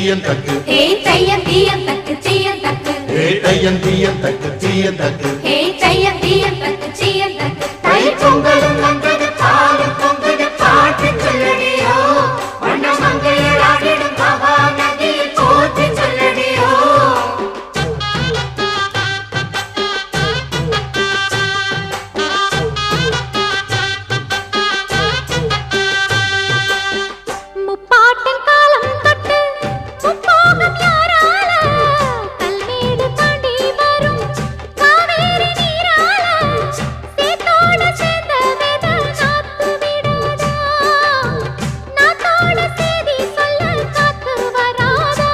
தீயன் தக்கு ஹே தையம் தீயம் தக்கு தீயம் தக்கு ஹே தையன் தீயன் தக்கு தீயன் தக்கு ஹே தையம் தீயம் தக்கு தீயம் தக்கு தை பொங்கலும் வந்தது பாலும் பொங்குது பாட்டு சொல்லடியோ வண்ண மங்கையர் ஆடிடும் மகா நதியில் போற்றி சொல்லடியோ முப்பாட்டின் காலம் தொட்டு முப்போகம் யாரால கல்மேடு தாண்டி வரும் காவேரி நீரால சேத்தோட சேர்ந்த வேத நாத்து விடாதா நாத்தோட சேதி சொல்ல காத்து வராதா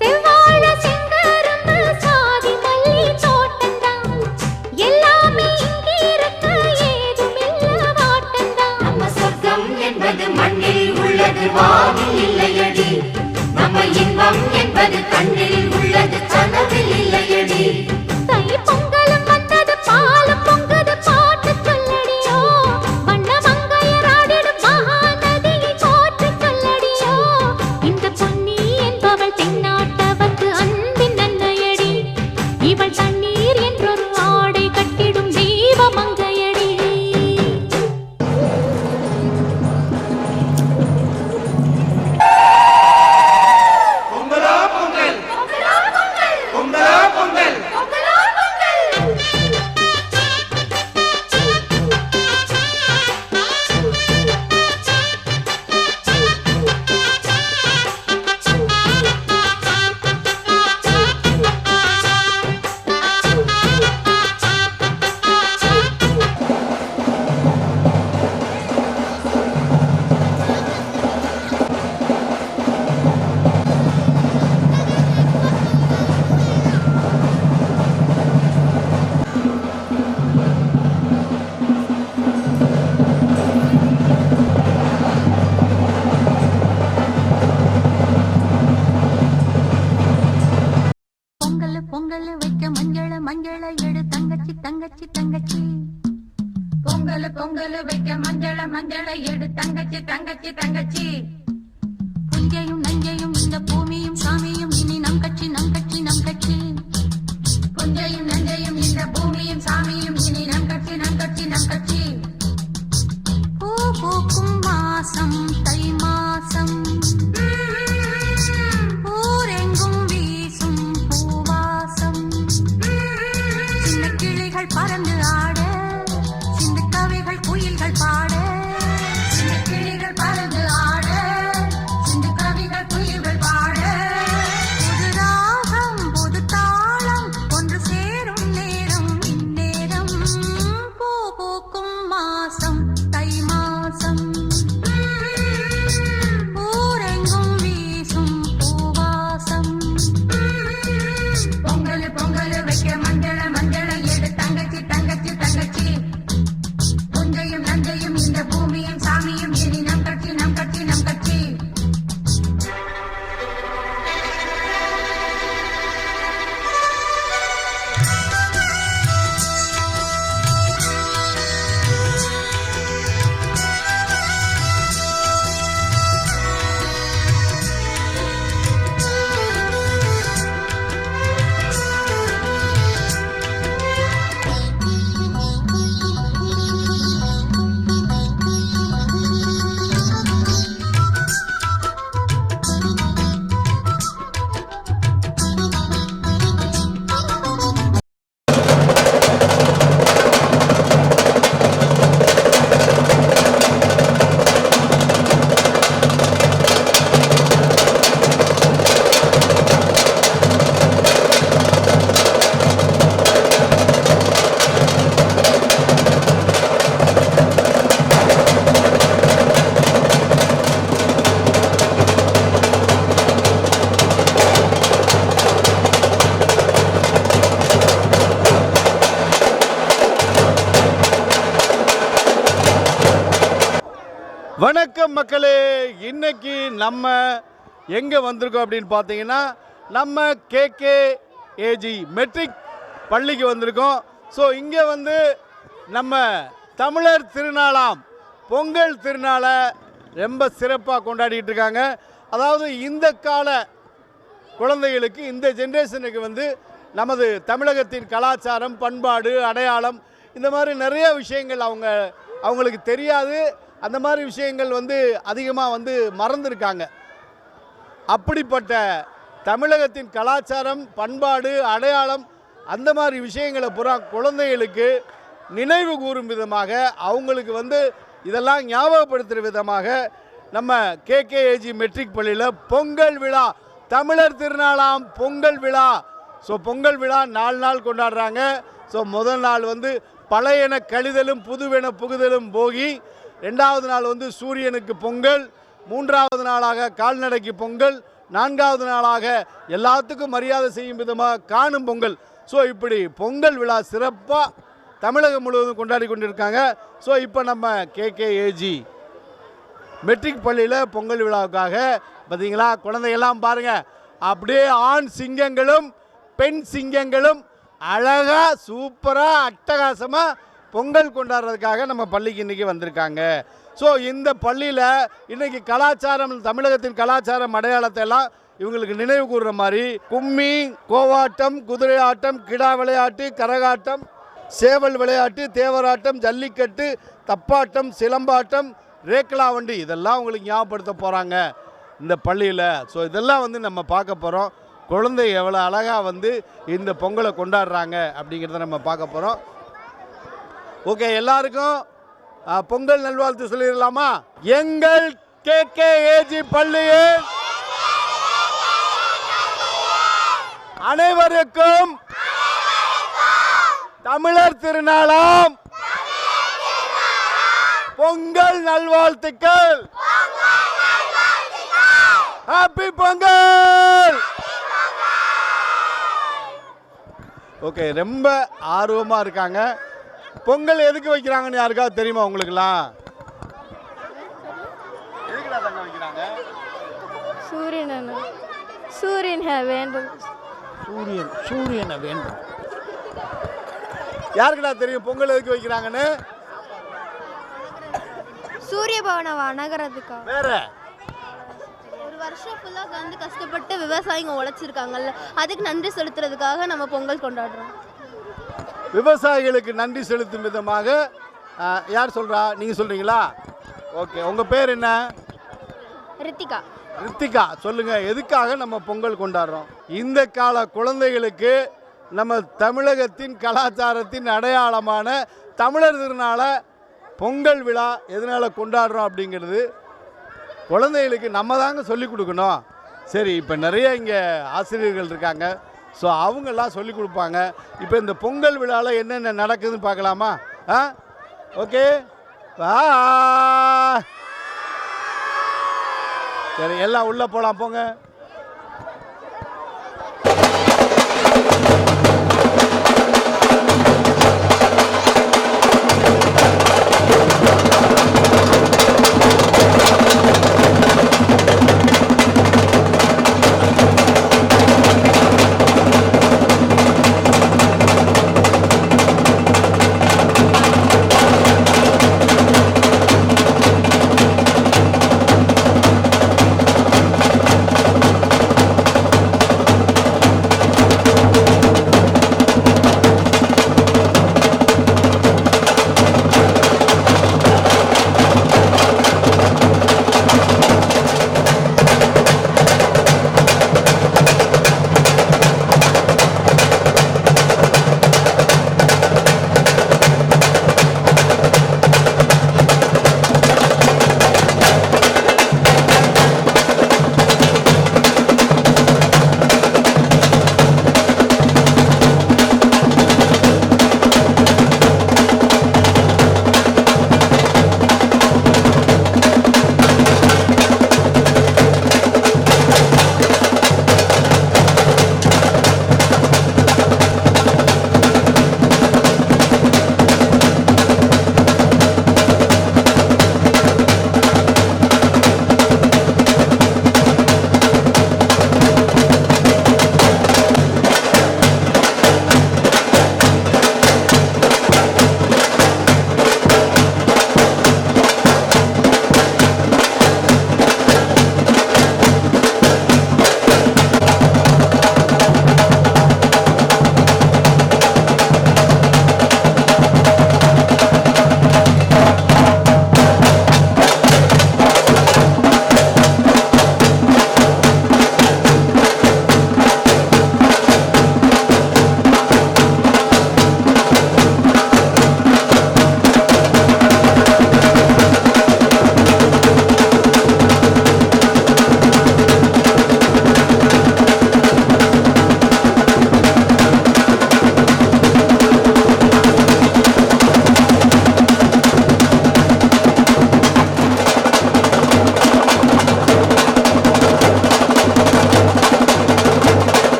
செவ்வாழ செங்கரும்பு சாதி மல்லி தோட்டந்தான் எல்லாமே இங்கிருக்க ஏதுமில்ல வாட்டந்தான் நம்ம சொர்க்கம் என்பது மண்ணில் உள்ளது வானில் இல்லையடி நம்ம இன்பம் என்பது கண்ணில் உள்ளது கனவில் இல்லையடி தை பொங்கலும் வந்தது பாலும் பொங்குது பாட்டு சொல்லடியோ வண்ண மங்கையர் ஆடிடும் மகா நதியை போற்றி சொல்லடியோ இந்த பொன்னி என்பவள் தென்னாட்டவர்க்கு அன்பின் நன்மையடி இவள் தண்ணீர் என்றொரு ஆடை கட்டிடும் தெய்வ மங்கையடி பொங்கலா பொங்கல் பொங்கலா பொங்கல் பொங்கல் பொங்கல் வைக்க மஞ்சள மஞ்சள எடு தங்கச்சி தங்கச்சி தங்கச்சி பொங்கல் பொங்கல் வைக்க மஞ்சள மஞ்சள எடு தங்கச்சி தங்கச்சி தங்கச்சி புஞ்சையும் நஞ்சையும் இந்த பூமியும் சாமியும் இனி நம் கட்சி நம் கட்சி நம் கட்சி புஞ்சையும் நஞ்சையும் இந்த பூமியும் சாமியும் இனி நம் கட்சி நம் கட்சி நம் கட்சி பூ பூக்கும் மாசம் தை மாசம் ஊரெங்கும் வீசும் பூவாசம் சின்ன கிளிகள் பறந்து ஆட சின்ன கவிகள் குயில்கள் பாட சின்ன கிளிகள் பறந்து ஆட சின்ன கவிகள் குயில்கள் பாட புது ராகம் புது தாளம் ஒன்று சேரும் நேரம் இந்நேரம் பூ பூக்கும் மாசம் தை மாசம் ஊரெங்கும் வீசும் பூவாசம் பொங்கல் பொங்கல் வைக்க மஞ்சள மஞ்சள எடு தங்கச்சி தங்கச்சி தங்கச்சி புஞ்சையும் நஞ்சையும் இந்த பூமியும் சாமியும் இனி நம் கட்சி நம் கட்சி நம் கட்சி வணக்கம் மக்களே, இன்னைக்கு நம்ம எங்கே வந்திருக்கோம் அப்படின்னு பார்த்தீங்கன்னா நம்ம கேகேஏஜி மெட்ரிக் பள்ளிக்கு வந்திருக்கோம். ஸோ இங்கே வந்து நம்ம தமிழர் திருநாளாம் பொங்கல் திருநாளை ரொம்ப சிறப்பாக கொண்டாடிட்டு இருக்காங்க. அதாவது இந்த கால குழந்தைகளுக்கு, இந்த ஜென்ரேஷனுக்கு வந்து நமது தமிழகத்தின் கலாச்சாரம், பண்பாடு, அடையாளம், இந்த மாதிரி நிறைய விஷயங்கள் அவங்களுக்கு தெரியாது. அந்த மாதிரி விஷயங்கள் வந்து அதிகமாக வந்து மறந்துருக்காங்க. அப்படிப்பட்ட தமிழகத்தின் கலாச்சாரம், பண்பாடு, அடையாளம், அந்த மாதிரி விஷயங்களை பூரா குழந்தைகளுக்கு நினைவு கூறும் விதமாக, அவங்களுக்கு வந்து இதெல்லாம் ஞாபகப்படுத்துகிற விதமாக நம்ம கேகேஏஜி மெட்ரிக் பள்ளியில் பொங்கல் விழா, தமிழர் திருநாளாம் பொங்கல் விழா. ஸோ பொங்கல் விழா 4 நாள் கொண்டாடுறாங்க. ஸோ முதல் நாள் வந்து பழையன கழிதலும் புதுவென புகுதலும் போகி, 2வது நாள் வந்து சூரியனுக்கு பொங்கல், 3வது நாளாக கால்நடைக்கு பொங்கல், 4வது நாளாக எல்லாத்துக்கும் மரியாதை செய்யும் விதமாக காணும் பொங்கல். ஸோ இப்படி பொங்கல் விழா சிறப்பாக தமிழகம் முழுவதும் கொண்டாடி கொண்டிருக்காங்க. ஸோ இப்போ நம்ம கேகேஏஜி மெட்ரிக் பள்ளியில் பொங்கல் விழாவுக்காக பார்த்தீங்களா, குழந்தைகள்லாம் பாருங்கள், அப்படியே ஆண் சிங்கங்களும் பெண் சிங்கங்களும் அழகாக சூப்பராக அட்டகாசமாக பொங்கல் கொண்டாடுறதுக்காக நம்ம பள்ளிக்கு இன்றைக்கி வந்திருக்காங்க. ஸோ இந்த பள்ளியில் இன்றைக்கி கலாச்சாரம், தமிழகத்தின் கலாச்சாரம், அடையாளத்தை எல்லாம் இவங்களுக்கு நினைவு கூறுற மாதிரி கும்மி, கோவாட்டம், குதிரை ஆட்டம், கிடா விளையாட்டு, கரகாட்டம், சேவல் விளையாட்டு, தேவராட்டம், ஜல்லிக்கட்டு, தப்பாட்டம், சிலம்பாட்டம், ரேக்லா வண்டி, இதெல்லாம் உங்களுக்கு ஞாபகப்படுத்த போகிறாங்க இந்த பள்ளியில். ஸோ இதெல்லாம் வந்து நம்ம பார்க்க போகிறோம். குழந்தை எவ்வளோ அழகாக வந்து இந்த பொங்கலை கொண்டாடுறாங்க அப்படிங்கிறத நம்ம பார்க்க போகிறோம். ஓகே, எல்லாருக்கும் பொங்கல் நல்வாழ்த்து சொல்லிடலாமா? எங்கள் கேகேஏஜி பள்ளியில் அனைவருக்கும் தமிழர் திருநாளாம் பொங்கல் நல்வாழ்த்துக்கள். ஹாப்பி பொங்கல். ஓகே, ரொம்ப ஆர்வமாக இருக்காங்க. பொங்கல் எதுக்கு வைக்கிறாங்கன்னு யாருக்காவது தெரியுமா உங்களுக்குலாம்? எதுக்குடா தங்க வைக்கிறாங்க? சூரியனை வேண்டும். சூரியனை வேண்டும். யாருக்குடா தெரியும் பொங்கல் எதுக்கு வைக்கிறாங்கன்னு? சூரிய பவனை வணங்குறதுக்கா? வேற ஒரு வருஷம் ஃபுல்லாக வந்து கஷ்டப்பட்டு விவசாயிங்க உழைச்சிருக்காங்கல்ல, அதுக்கு நன்றி செலுத்துறதுக்காக நம்ம பொங்கல் கொண்டாடுறோம். விவசாயிகளுக்கு நன்றி செலுத்தும் விதமாக யார் சொல்கிறா? நீங்கள் சொல்கிறீங்களா? ஓகே, உங்கள் பேர் என்ன? ரித்திகா. ரித்திகா, சொல்லுங்கள், எதுக்காக நம்ம பொங்கல் கொண்டாடுறோம்? இந்த கால குழந்தைகளுக்கு நம்ம தமிழகத்தின் கலாச்சாரத்தின் அடையாளமான தமிழர் திருநாளை பொங்கல் விழா எதனால் கொண்டாடுறோம் அப்படிங்கிறது குழந்தைகளுக்கு நம்ம தாங்க சொல்லிக் கொடுக்கணும். சரி, இப்போ நிறைய இங்கே ஆசிரியர்கள் இருக்காங்க. ஸோ அவங்கெல்லாம் சொல்லிக் கொடுப்பாங்க. இப்போ இந்த பொங்கல் விழாவில் என்னென்ன நடக்குதுன்னு பார்க்கலாமா? ஓகே, சரி, எல்லாம் உள்ளே போகலாம், போங்க.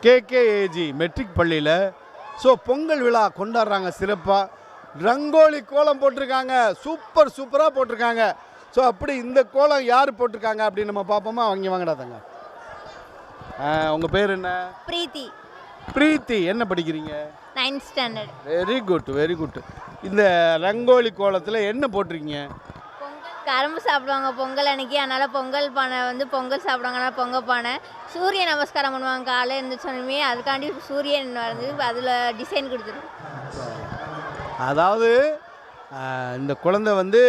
கேகேஏஜி மெட்ரிக் பள்ளியில் ஸோ பொங்கல் விழா கொண்டாடுறாங்க சிறப்பாக. ரங்கோலி கோலம் போட்டிருக்காங்க, சூப்பராக போட்டிருக்காங்க. ஸோ அப்படி இந்த கோலம் யார் போட்டிருக்காங்க அப்படின்னு நம்ம பார்ப்போமா? அவங்க வாங்கடா தங்க. உங்கள் பேர் என்ன? பிரீத்தி. பிரீத்தி, என்ன படிக்கிறீங்க? 9th standard. Very good. இந்த ரங்கோலி கோலத்தில் என்ன போட்டிருக்கீங்க? கரும்பு சாப்பிடுவாங்க பொங்கல் அன்னைக்கு, அதனால் பொங்கல் பானை வந்து பொங்கல் சாப்பிடுவாங்க, அதனால் பொங்கல் பானை. சூரிய நமஸ்காரம் பண்ணுவாங்க காலையில் இருந்துச்சோன்னுமே, அதுக்காண்டி சூரியன் வந்து அதில் டிசைன் கொடுத்துருவோம். அதாவது இந்த குழந்தை வந்து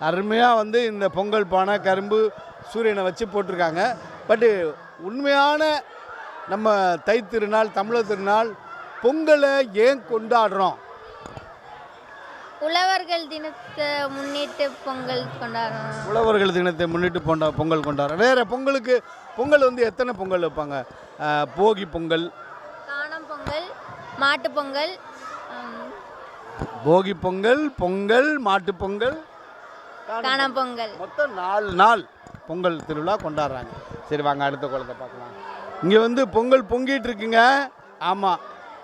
அருமையாக வந்து இந்த பொங்கல் பானை கரும்பு சூரியனை வச்சு போட்டிருக்காங்க. பட்டு உண்மையான நம்ம தை திருநாள், தமிழர் திருநாள், பொங்கலை ஏன் கொண்டாடுறோம்? உழவர்கள் தினத்தை முன்னிட்டு பொங்கல் கொண்டாடுறோம். உழவர்கள் தினத்தை முன்னிட்டு பொங்கல் கொண்டாடுறோம். வேறு பொங்கல் வந்து எத்தனை பொங்கல் வைப்பாங்க? போகி பொங்கல், காணும் பொங்கல், மாட்டு பொங்கல், போகி பொங்கல், மாட்டு பொங்கல், காணும் பொங்கல், மொத்தம் 4 நாள் பொங்கல் திருவிழா கொண்டாடுறாங்க. சரி வாங்க அடுத்த குழந்தை பார்க்கலாம். இங்கே வந்து பொங்கல் பொங்கிட்டு இருக்குங்க. ஆமாம்,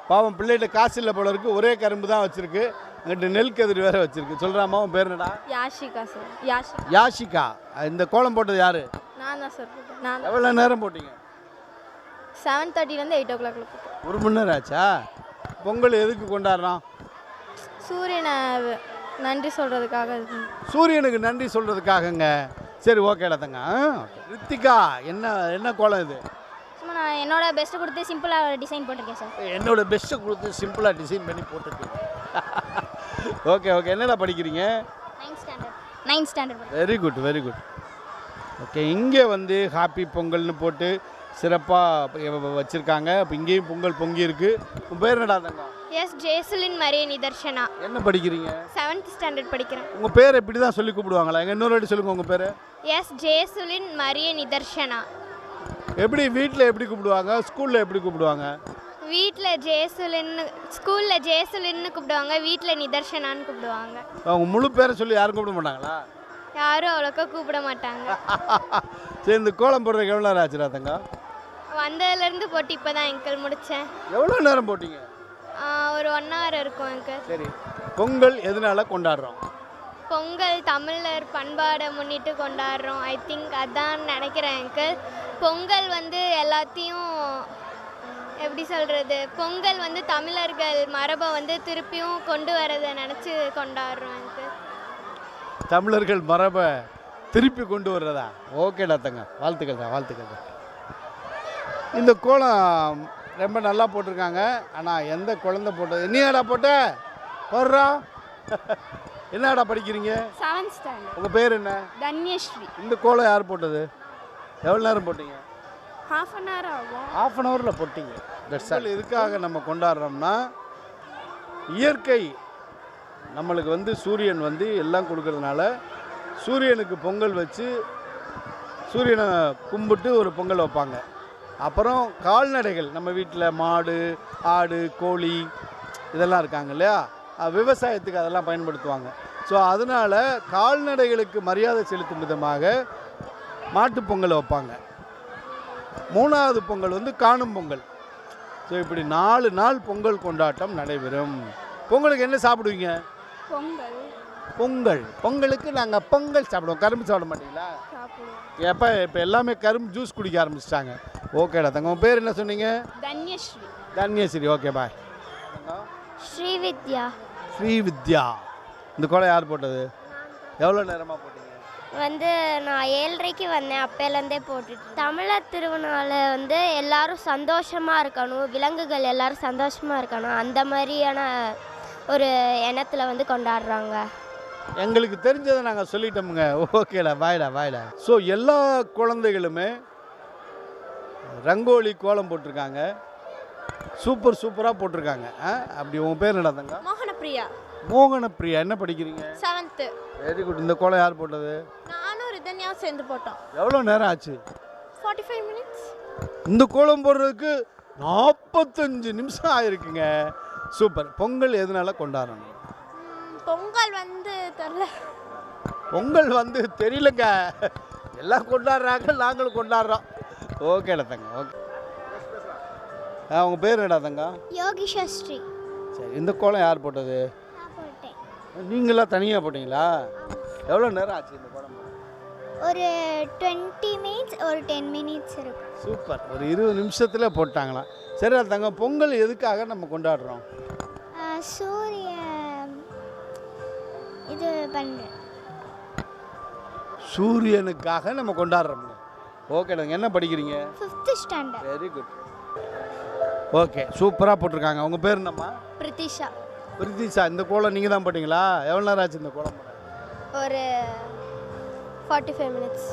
பாவம் பிள்ளைகிட்ட காசு இல்லை போல இருக்குது, ஒரே கரும்பு தான் வச்சுருக்கு, அங்கிட்ட நெல் கதிர் வேறு வச்சுருக்கு. சொல்கிறாமா உன் பேர் என்னடா? யாஷிகா சார். யாஷிகா. இந்த கோலம் போட்டது யார்? நான் தான் சார் போட்டேன். எவ்வளோ நேரம் போட்டீங்க? 7:30 8 o'clock போட்டேன். 1 மணி நேரம் ஆச்சா? பொங்கல் எதுக்கு கொண்டாடுறோம்? சூரியனை நன்றி சொல்கிறதுக்காக. சூரியனுக்கு நன்றி சொல்கிறதுக்காகங்க. சரி ஓகேடா தங்க. ரித்திகா, என்ன கோலம் இது? சும்மா நான் என்னோட பெஸ்ட்டு கொடுத்து சிம்பிளாக டிசைன் போட்டிருக்கேன் சார். என்னோட பெஸ்ட்டை கொடுத்து சிம்பிளாக டிசைன் பண்ணி போட்டுருக்கேன். ஓகே என்னடா படிக்கிறீங்க? 9th standard. Very good. Okay, இங்கே வந்து ஹாப்பி பொங்கல்னு போட்டு சிறப்பாக வச்சுருக்காங்க. இப்போ இங்கேயும் பொங்கல் பொங்கி இருக்கு. உன் பேர் என்னடா தங்க? எஸ் ஜெயசுலின் மரிய நிதர்ஷனா. என்ன படிக்கிறீங்க? 7th ஸ்டாண்டர்ட் படிக்கிறேன். உங்கள் பேர் எப்படி தான் சொல்லி கூப்பிடுவாங்களா? எங்கள் இன்னொரு வாட்டி சொல்லுங்கள் உங்கள் பேர். எஸ் ஜெயசுலின் மரிய நிதர்ஷனா. எப்படி வீட்டில் எப்படி கூப்பிடுவாங்க, ஸ்கூலில் எப்படி கூப்பிடுவாங்க? வீட்டில் ஜெயசுலின், ஸ்கூலில் ஜெயசுலின்னு கூப்பிடுவாங்க, வீட்டில் நிதர்ஷனான்னு கூப்பிடுவாங்க. அவங்க முழு பேரை சொல்லி யாரும் கூப்பிட மாட்டாங்களா? யாரும் அவ்வளோக்கா கூப்பிட மாட்டாங்க. சரி, இந்த கோலம் போடுறதுக்கு எவ்வளோ நேரம் ஆச்சுடா தங்க? வந்ததுலேருந்து போட்டு இப்போ தான் எங்கள் முடித்தேன். எவ்வளோ நேரம் போட்டீங்க? ஒரு 1 hour இருக்கும் எனக்கு. சரி, பொங்கல் எதனால கொண்டாடுறோம்? பொங்கல் தமிழர் பண்பாடை முன்னிட்டு கொண்டாடுறோம். ஐ திங்க் அதான் நினைக்கிறேன் எனக்கு. பொங்கல் வந்து எல்லாத்தையும் எப்படி சொல்கிறது, பொங்கல் வந்து தமிழர்கள் மரபை வந்து திருப்பியும் கொண்டு வரதை நினச்சி கொண்டாடுறோம் எனக்கு. தமிழர்கள் மரபை திருப்பி கொண்டு வர்றதா? ஓகேடா தங்க, வாழ்த்துக்கள். இந்த கோலம் ரொம்ப நல்லா போட்டிருக்காங்க. ஆனால் எந்த குழந்தை போட்டது? என்னடா போடுறா? என்னடா படிக்கிறீங்க? 7th standard. உங்கள் பேர் என்ன? தன்யஸ்ரீ. இந்த கோலம் யார் போட்டது? எவ்வளோ நேரம் போட்டீங்க? ½ an hour ஆகும். ½ an hourல போட்டீங்க. எதுக்காக நம்ம கொண்டாடுறோம்னா, இயற்கை நம்மளுக்கு வந்து சூரியன் வந்து எல்லாம் கொடுக்கறதுனால சூரியனுக்கு பொங்கல் வச்சு சூரியனை கும்பிட்டு ஒரு பொங்கல் வைப்பாங்க. அப்புறம் கால்நடைகள், நம்ம வீட்டில் மாடு, ஆடு, கோழி இதெல்லாம் இருக்காங்க இல்லையா, விவசாயத்துக்கு அதெல்லாம் பயன்படுத்துவாங்க. ஸோ அதனால் கால்நடைகளுக்கு மரியாதை செலுத்தும் விதமாக மாட்டுப் பொங்கல் வைப்பாங்க. 3வது பொங்கல் வந்து காணும் பொங்கல். ஸோ இப்படி 4 நாள் பொங்கல் கொண்டாட்டம் நடைபெறும். பொங்கலுக்கு என்ன சாப்பிடுவீங்க? பொங்கலுக்கு நாங்கள் பொங்கல் சாப்பிடுவோம். கரும்பு சாப்பிட மாட்டீங்களா? இப்போ எல்லாமே கரும்பு ஜூஸ் குடிக்க ஆரம்பிச்சிட்டாங்க. ஓகேடா தங்க, உங்கள் பேர் என்ன சொன்னீங்க? தன்யஸ்ரீ. Okay bye. ஸ்ரீவித்யா. இந்த கோலம் யார் போட்டது? எவ்வளோ நேரமாக போட்டீங்க? வந்து நான் 7:30க்கு வந்தேன், அப்போலேருந்தே போட்டுட்டு. தமிழர் திருநாளை வந்து எல்லாரும் சந்தோஷமாக இருக்கணும், விலங்குகள் எல்லாரும் சந்தோஷமாக இருக்கணும், அந்த மாதிரியான ஒரு எண்ணத்தில் வந்து கொண்டாடுறாங்க. எங்களுக்கு தெரிஞ்சதை நாங்கள் சொல்லிட்டோமுங்க. ஓகேடா, வாய்டா. ஸோ எல்லா குழந்தைகளுமே ரங்கோலி கோலம் போட்டிருக்காங்க, சூப்பராக போட்டிருக்காங்க. அப்படி உங்கள் பேர் என்னடா தங்க? மோகனப்பிரியா. என்ன படிக்கிறீங்க? 7th. Very good. இந்த கோலம் யார் போட்டது? நானும் ரிதன்யாவும் சேர்ந்து போட்டோம். எவ்வளோ நேரம் ஆச்சு? 45 minutes. இந்த கோலம் போடுறதுக்கு 45 நிமிஷம் ஆயிருக்குங்க. சூப்பர். பொங்கல் எதனால கொண்டாடணும்? பொங்கல் வந்து தெரியல. பொங்கல் வந்து தெரியலங்க, எல்லாம் கொண்டாடுறாங்க, நாங்களும் கொண்டாடுறோம். ஓகேடா தங்க. ஓகே அவங்க பேர் என்னடா தங்கம்? யோகிஷா ஸ்ரீ. சரி, இந்த கோலம் யார் போட்டது? நான் போட்டேன். நீங்களா தனியாக போட்டிங்களா? எவ்வளோ நேரம் ஆச்சு இந்த கோலம் போட? ஒரு 20 மினிட்ஸ், ஒரு 10 மினிட்ஸ் இருக்கும். சூப்பர், ஒரு 20 நிமிஷத்தில் போட்டாங்களாம். சரி தங்கம், பொங்கல் எதுக்காக நம்ம கொண்டாடுறோம்? சூரிய இது பண்ணுறேன். சூரியனுக்காக நம்ம கொண்டாடுறோம். ஓகே, நாங்கள் என்ன படிக்கிறீங்க? 5th standard. Very good. Okay, சூப்பராக போட்டிருக்காங்க. உங்கள் பேர் என்னம்மா? பிரித்திஷா. பிரித்திஷா, இந்த கோலம் நீங்கள் தான் போட்டிங்களா? எவ்வளோ நேரம் ஆச்சு இந்த கோலம் போட? ஒரு 45 மினிட்ஸ்.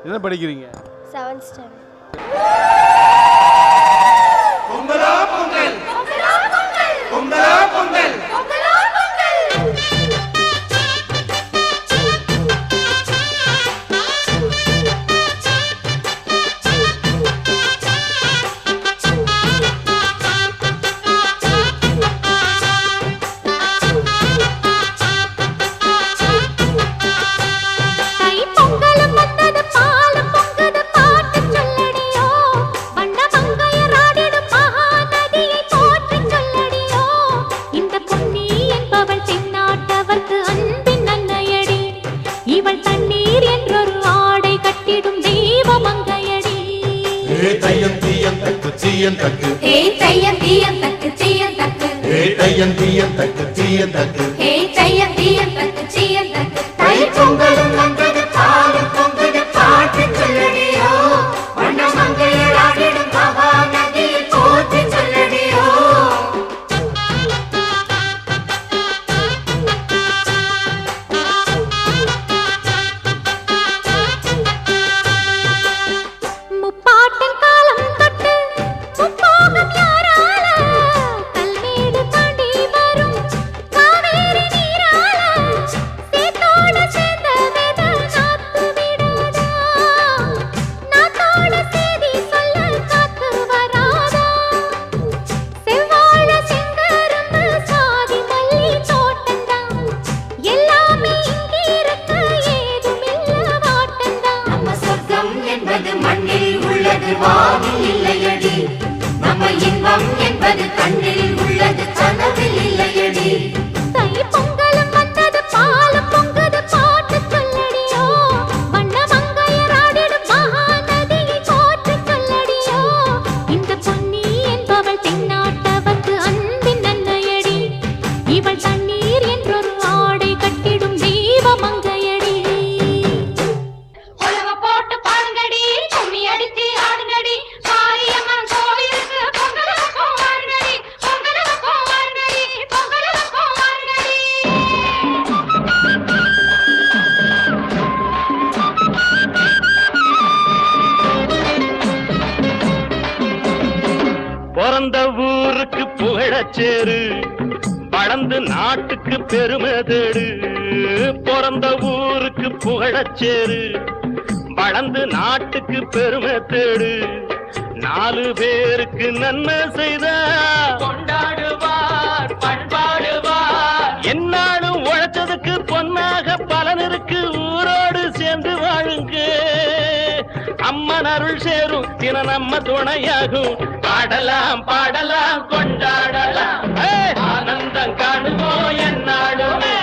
என்ன படிக்கிறீங்க? 7th standard. பொங்கலோ பொங்கல், பொங்கலோ பொங்கல். தையம் தீயம் தக்கு தீயம் தக்கு, ஹே தையம் தீயம் தக்கு தீயம் தக்கு, தையம் தீயம் தக்கு தீயம் தக்கு. ஹே தையம் தீயம் தக்கு தீயம் தக்கு. தை பொங்கலும் வந்தது, பாலும் பொங்குது, பாட்டு சொல்லடியோ, வண்ண மங்கையர் ஆடிடும் மகா நதியை போற்றி சொல்லடியோ. முப்பாட்டின் காலம் தொட்டு முப்போகம் யாரால, கல்மேடு தாண்டி வரும் காவேரி நீரால, சேத்தோட சேர்ந்த வித நாத்து விடாதா, நாத்தோட சேதி சொல்ல காத்து வராதா, செவ்வாழ செங்கரும்பு சாதி மல்லி தோட்டந்தான், எல்லாமே இங்கிருக்க ஏதுமில்ல வாட்டந்தான். நம்ம சொர்க்கம் என்பது மண்ணில் உள்ளது, வானில் இல்லையடி. நம்ம இன்பம் என்பது கண்ணில் உள்ளது, கனவில் இல்லையடி. தை பொங்கலும் வந்தது, பாலும் பொங்குது, பாட்டு சொல்லடியோ, வண்ண மங்கையர் ஆடிடும் மகா நதியை போற்றி சொல்லடியோ, இந்த பொன்னி என்பவள் தென்னாட்டவர்க்கு அன்பின் அன்னையடி, இவள் தண்ணீர் என்றொரு ஆடை கட்டிடும் தெய்வ மங்கையடி. உலக போட்டு பாருங்கடி, கும்மி அடிச்சு ஆடுங்கடி, மாரியம்மன் கோவிலுக்கு பொங்கலுக்கு போவாருங்கடி, பொங்கலுக்கு போவாருங்கடி, பொங்கலுக்கு போவாருங்கடி. பிறந்த ஊருக்கு புகழச்சேரு, வளர்ந்து நாட்டுக்கு பெருமை தேடு. பிறந்த ஊருக்கு புகழச்சேரு, வளர்ந்து நாட்டுக்கு பெருமை தேடு. 4 பேருக்கு நன்மை செய்த கொண்டாடுவார், பண்பாடுவார். என்னாலும் உழைச்சதுக்கு பொன்னாக பலன் இருக்கு, ஊரோடு சேர்ந்து வாழுங்க. அம்மன் அருள் சேரும் தின நம்ம துணையாகும், பாடலாம் பாடலாம் கொண்டாடலாம், ஆனந்தம் காணுவோம் என்னாலுமே.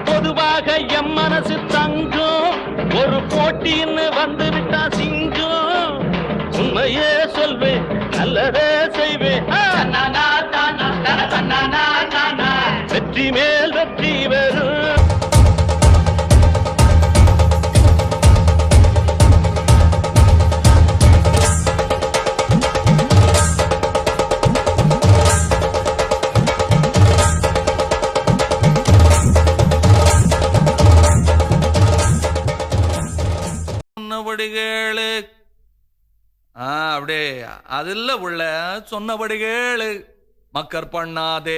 பொதுவாக எம் மனசு தங்கும், ஒரு போட்டின்னு வந்து விட்டா சிங்கம். உண்மையே சொல்வேன், நல்லதே செய்வேன், வெற்றி மேல் வெற்றி வரும். சொன்னபடிகேளு, அப்படியே அதில் உள்ள சொன்னபடிகேளு, மக்கர் பண்ணாதே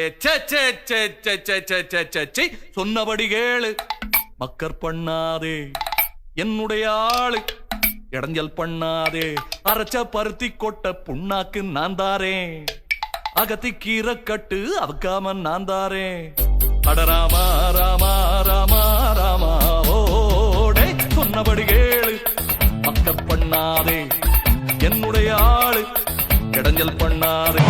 சொன்னபடி கேளு, மக்கர் பண்ணாதே என்னுடைய ஆளு, இடைஞ்சல் பண்ணாதே அரைச்ச பருத்தி கொட்ட புண்ணாக்கு நான் தாரேன், அகத்தி கீரை கட்டு அவக்காம நான் தாரேன். அடராமா ராமா ராமா ராமா ஓடே சொன்னபடி கேளு, மக்கர் பண்ணாதே இடைஞ்சல் பண்ணாதே.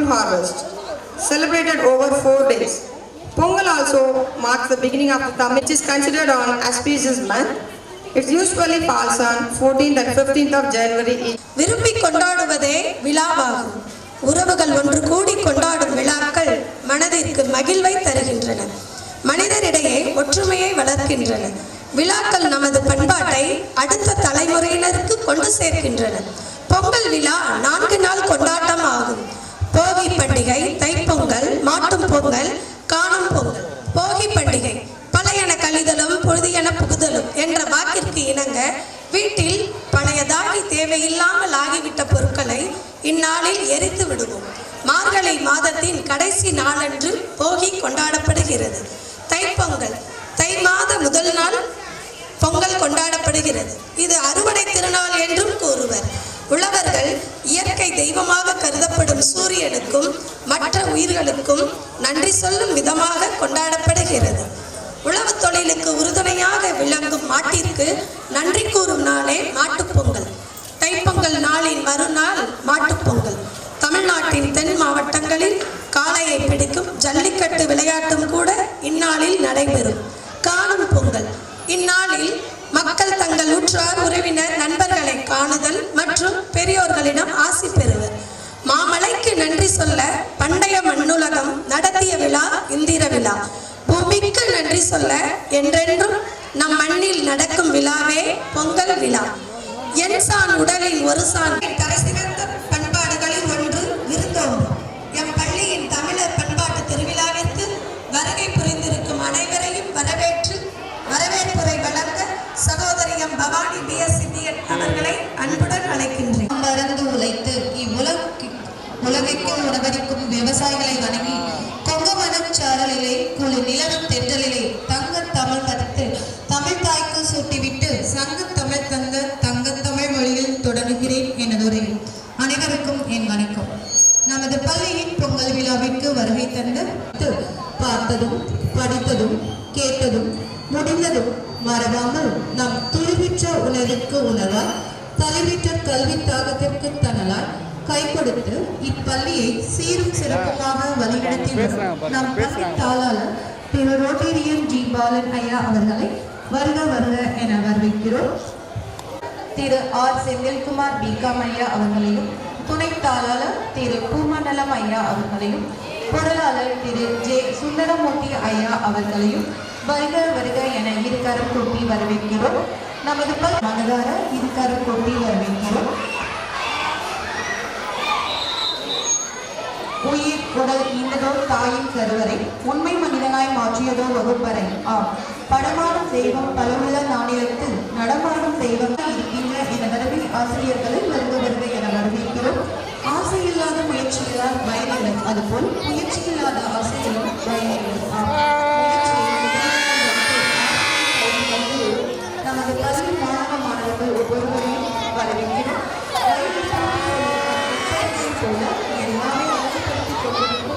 Harvest, celebrated over 4 days. Pongal also marks the beginning of the Tamil, which is considered on auspicious month. It usually falls on 14th and 15th of January. விரும்பி கொண்டாடுவதே விழாவாகும். உறவுகள் ஒன்று கூடி கொண்டாடும் விழாக்கள் மனதிற்கு மகிழ்வை தருகின்றன. மனிதரிடையே ஒற்றுமையை வளர்க்கின்றன. விழாக்கள் நமது பண்பாட்டை அடுத்த தலைமுறையினருக்கு கொண்டு சேர்க்கின்றன. பொங்கல் விழா 4 நாள் கொண்டாட்டம் ஆகும். போகி பண்டிகை, தைப்பொங்கல், மாட்டும் பொங்கல், காணும் பொங்கல். போகி பண்டிகை பழையன கழிதலும் பொழுதியன புகுதலும் என்ற வாக்கிற்கு இணங்க வீட்டில் பழையதாகி தேவையில்லாமல் ஆகிவிட்ட பொருட்களை இந்நாளில் எரித்து விடுவோம். மார்கழி மாதத்தின் கடைசி நாளன்று போகி கொண்டாடப்படுகிறது. தைப்பொங்கல் தை மாத முதல் நாள் பொங்கல் கொண்டாடப்படுகிறது. இது அறுவடை திருநாள் என்றும் கூறுவர். உழவர்கள் இயற்கை தெய்வமாக கருதப்படும் சூரியனுக்கும் மற்ற உயிர்களுக்கும் நன்றி சொல்லும் விதமாக கொண்டாடப்படுகிறது. உழவு தொழிலுக்கு உறுதுணையாக விளங்கும் மாட்டிற்கு நன்றி கூறும் நாளே மாட்டுப்பொங்கல். தைப்பொங்கல் நாளின் மறுநாள் மாட்டுப்பொங்கல். தமிழ்நாட்டின் தென் மாவட்டங்களில் காளையை பிடிக்கும் ஜல்லிக்கட்டு விளையாட்டும் கூட இந்நாளில் நடைபெறும். காணும் பொங்கல் இந்நாளில் மக்கள் தங்கள் உற்றார் உறவினர் நண்பர்களை காணுதல் மற்றும் பெரியோர்களிடம் ஆசி பெறுவர். மாமலைக்கு நன்றி சொல்ல பண்டைய மண்ணுலகம் நடத்திய விழா இந்திர விழா. பூமிக்கு நன்றி சொல்ல என்றென்றும் நம் மண்ணில் நடக்கும் விழாவே பொங்கல் விழா. என் சான் உடலில் ஒரு சான் தலைசிறந்த பண்பாடுகளில் ஒன்று விருந்தோம்பு. எம் பள்ளியின் தமிழர் பண்பாட்டு திருவிழாவிற்கு வருகை புரிந்திருக்கும் அனைவரையும் வரவேற்புரை வழங்க சகோதரி எம் பவானி BS சித்தியன் அவர்களை அன்புடன் அழைக்கின்றேன். மறந்து உழைத்து உலகிற்கு உணவளிக்கும் விவசாயிகளை வணங்கி கொங்கு மனச்சாரலிலே குழு நிலவும் தென்றலிலே தங்க தமிழ் பதித்து தமிழ் தாய்க்கு சூட்டிவிட்டு சங்க தமிழ் தந்த தங்க தமிழ் மொழியில் தொடங்குகிறேன் எனதுரை. அனைவருக்கும் என் வணக்கம். நமது பள்ளியின் பொங்கல் விழாவிற்கு வருகை தந்து பார்த்ததும் படித்ததும் கேட்டதும் முடிந்ததும் மறவாமல் நம் துளிவிற்ற உணர்வுக்கு உணர்வால் தலைவிற்ற கல்வி தாகத்திற்கு தனலால் கை கொடுத்து இப்பள்ளியை சீரும் சிறப்புமாக வழிநடத்தி வரும் நம் பள்ளி தாளாளர் திரு ரோட்டேரியன் ஜி பாலன் ஐயா அவர்களை வருக வருக என வரவேற்கிறோம். திரு ஆர் செந்தில்குமார் பிகாம் ஐயா அவர்களையும், துணை தாளாளர் திரு பூமண்டலம் ஐயா அவர்களையும், பொருளாளர் திரு ஜே சுந்தரமூர்த்தி ஐயா அவர்களையும் வருக வருக என இருகரம் கூப்பி வரவேற்கிறோம். நமது மனதார இருகரம் கூப்பி வரவேற்கிறோம். உயிர் உடல் ஈந்ததோ தாயின் கருவறை, உண்மை மனிதனாய் மாற்றியதோ வகுப்பறை. ஆம், படமாடும் தெய்வம் பலமுள்ள நாணயத்து நடமாடும் தெய்வம் இருக்கின்ற என வரவி ஆசிரியர்களை வருக என வரவேற்கிறோம். ஆசையில்லாத முயற்சிகளால் பயனில்லை, அதுபோல் முயற்சியில்லாத ஆசையிலும் பயனில்லை. நமது பள்ளி மாணவ மாணவர்கள் ஒவ்வொருவரையும் வரவேற்கிறோம். போல எல்லாமே அழகுபடுத்திக் கொண்டிருக்கும்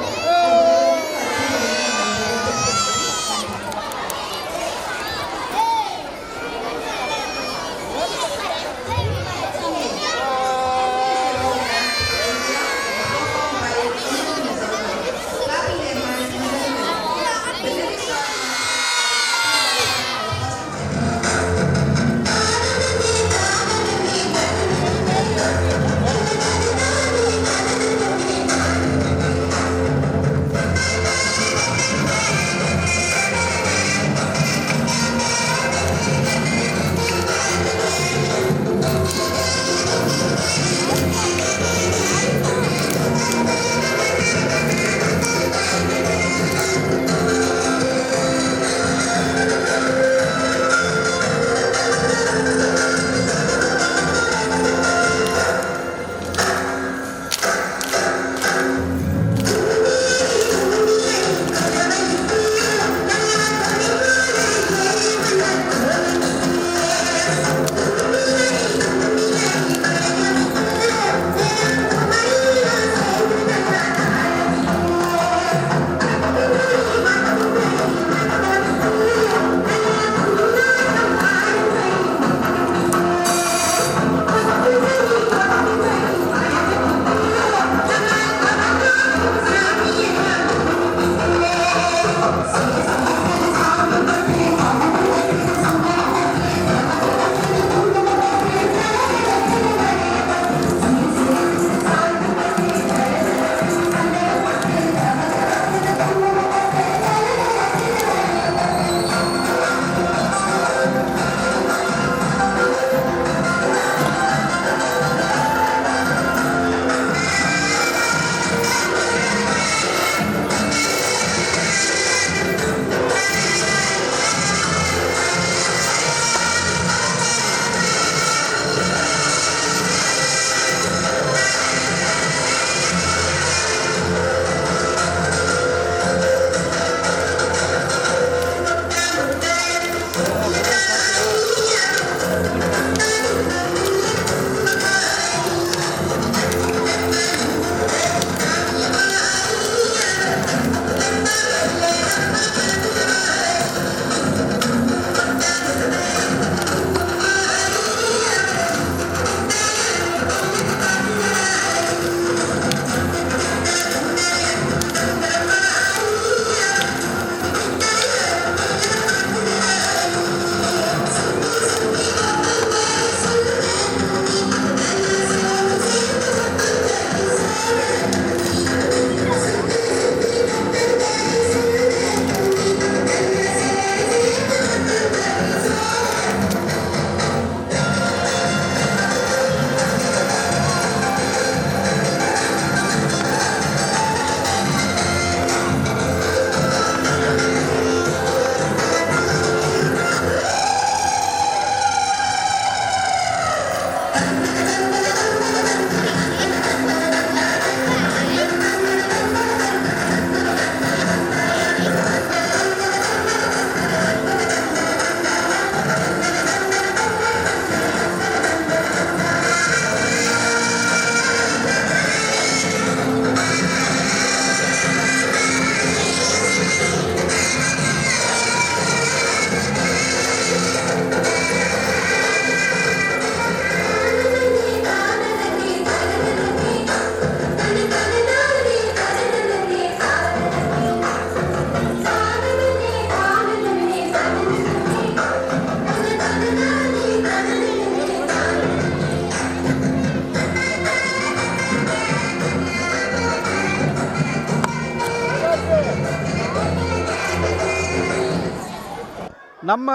நம்ம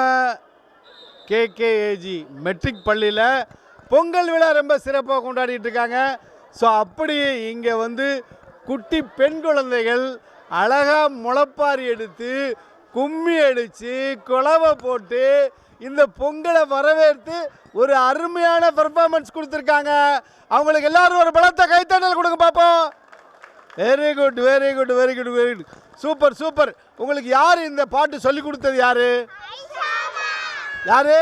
கேகேஏஜி மெட்ரிக் பள்ளியில் பொங்கல் விழா ரொம்ப சிறப்பாக கொண்டாடிட்டு இருக்காங்க. ஸோ அப்படி இங்கே வந்து குட்டி பெண் குழந்தைகள் அழகாக முளைப்பாரி எடுத்து கும்மி அடித்து குலவை போட்டு இந்த பொங்கலை வரவேற்று ஒரு அருமையான பெர்ஃபார்மன்ஸ் கொடுத்துருக்காங்க. அவங்களுக்கு எல்லாரும் ஒரு பலத்த கைத்தட்டல் கொடுங்க பார்ப்போம். Very good very good very good very good, super super. உங்களுக்கு யார் இந்த பாட்டு சொல்லி கொடுத்தது? யாரு யாரு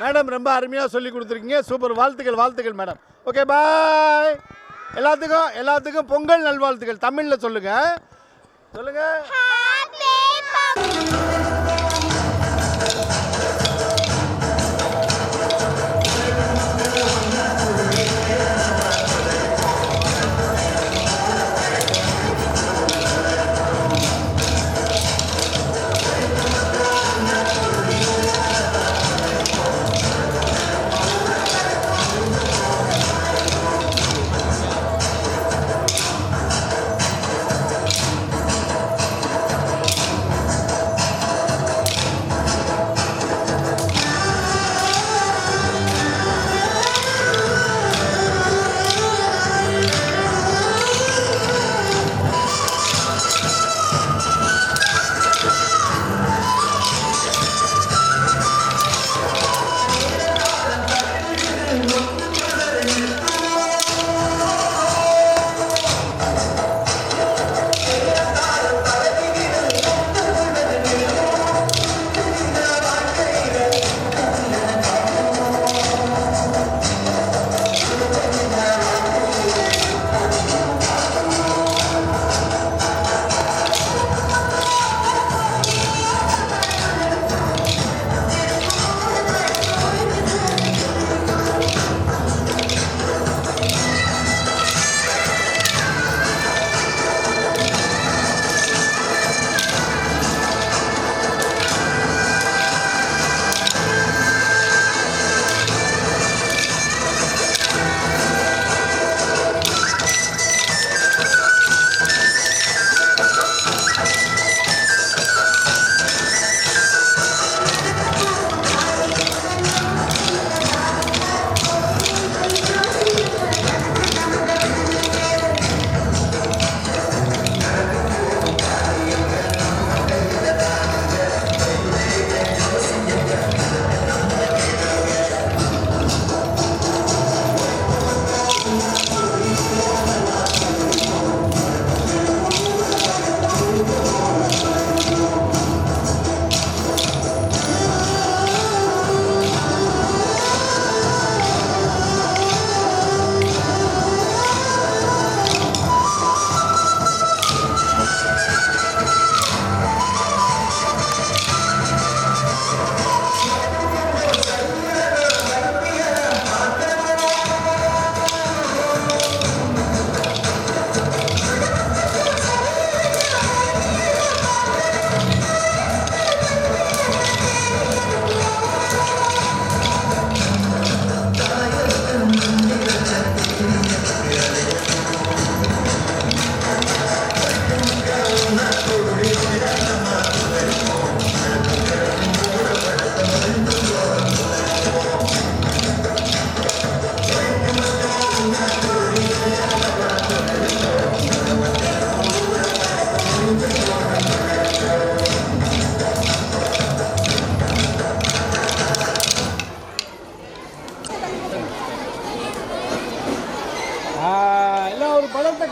மேடம், ரொம்ப அருமையாக சொல்லி கொடுத்துருக்கீங்க. சூப்பர், வாழ்த்துக்கள் வாழ்த்துக்கள் மேடம். Okay bye. எல்லாத்துக்கும் பொங்கல் நல்வாழ்த்துக்கள். தமிழில் சொல்லுங்கள் சொல்லுங்கள்.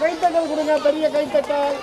கைத்தட்டல் கொடுங்க, பெரிய கைத்தட்டல்.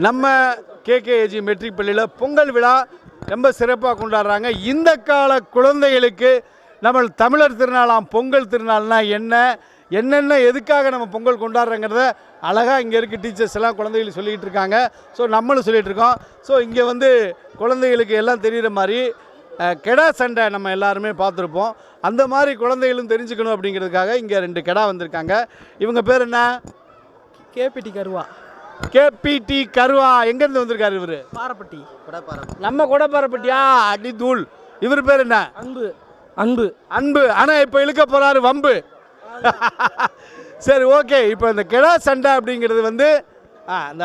நம்ம கேகேஏஜி மெட்ரிக் பள்ளியில் பொங்கல் விழா ரொம்ப சிறப்பாக கொண்டாடுறாங்க. இந்த கால குழந்தைகளுக்கு நம்ம தமிழர் திருநாளாம் பொங்கல் திருநாள்னா என்ன, என்னென்ன எதுக்காக நம்ம பொங்கல் கொண்டாடுறோங்கிறத அழகாக இங்கே இருக்க டீச்சர்ஸ் எல்லாம் குழந்தைகளுக்கு சொல்லிகிட்டு இருக்காங்க. ஸோ நம்மளும் சொல்லிகிட்டு இருக்கோம். ஸோ இங்கே வந்து குழந்தைகளுக்கு எல்லாம் தெரிகிற மாதிரி கெடா சண்டை நம்ம எல்லாருமே பார்த்துருப்போம். அந்த மாதிரி குழந்தைகளும் தெரிஞ்சுக்கணும் அப்படிங்கிறதுக்காக இங்கே 2 கெடா வந்திருக்காங்க. இவங்க பேர் என்ன? கேபிடி கருவா. கேபிடி கருவா. எங்கேருந்து வந்திருக்காரு இவர்? பாரப்பட்டி. நம்ம கொடப்பாரப்பட்டியா? அடி தூள். இவர் பேர் என்ன? அன்பு. அன்பு. அன்பு. ஆனால் இப்போ இழுக்க போகிறாரு வம்பு. சரி, ஓகே. இப்போ இந்த கெடா சண்டை அப்படிங்கிறது வந்து இந்த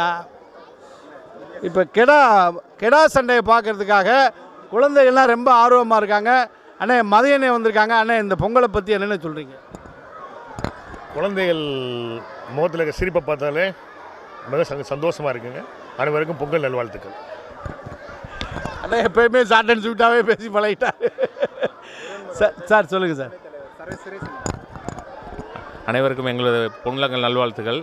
இப்போ கெடா சண்டையை பார்க்கறதுக்காக குழந்தைகள்லாம் ரொம்ப ஆர்வமாக இருக்காங்க. அண்ணே மதியண்ணே வந்திருக்காங்க. அண்ணே இந்த பொங்கலை பற்றி என்னென்ன சொல்கிறீங்க? குழந்தைகள் முகத்தில் இருக்க சிரிப்பை பார்த்தாலே மிக சந்தோஷமாக இருக்குங்க. அனைவருக்கும் பொங்கல் நல்வாழ்த்துக்கள். அண்ணா எப்பயுமே ஷார்ட் அண்ட் ஸ்வீட்டாகவே பேசி பழகிட்டார். சார் சொல்லுங்கள் சார். அனைவருக்கும் எங்களது பொங்கல் நல்வாழ்த்துக்கள்.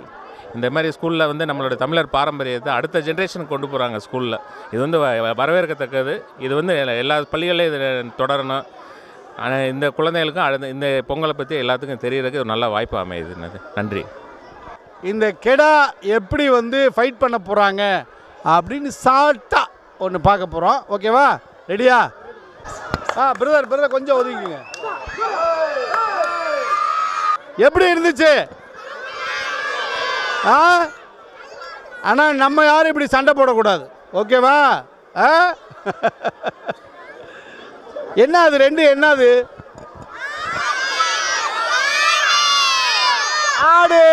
இந்த மாதிரி ஸ்கூலில் வந்து நம்மளோட தமிழர் பாரம்பரியத்தை அடுத்த ஜென்ரேஷனுக்கு கொண்டு போகிறாங்க ஸ்கூலில். இது வந்து வரவேற்கத்தக்கது. இது வந்து எல்லா பள்ளிகளையும் இது தொடரணும். ஆனால் இந்த குழந்தைகளுக்கும் இந்த பொங்கலை பற்றி எல்லாத்துக்கும் தெரியறதுக்கு ஒரு நல்ல வாய்ப்பு அமையுது. நன்றி. இந்த கெடா எப்படி வந்து ஃபைட் பண்ண போகிறாங்க அப்படின்னு ஷார்ட்டாக ஒன்று பார்க்க போகிறோம். ஓகேவா? ரெடியா? பிரதர் கொஞ்சம் ஒதுங்கிங்க. எப்படி இருந்துச்சு? ஆனால் நம்ம யாரும் இப்படி சண்டை போடக்கூடாது. ஓகேவா? என்ன அது 2 என்னது? ஆடு.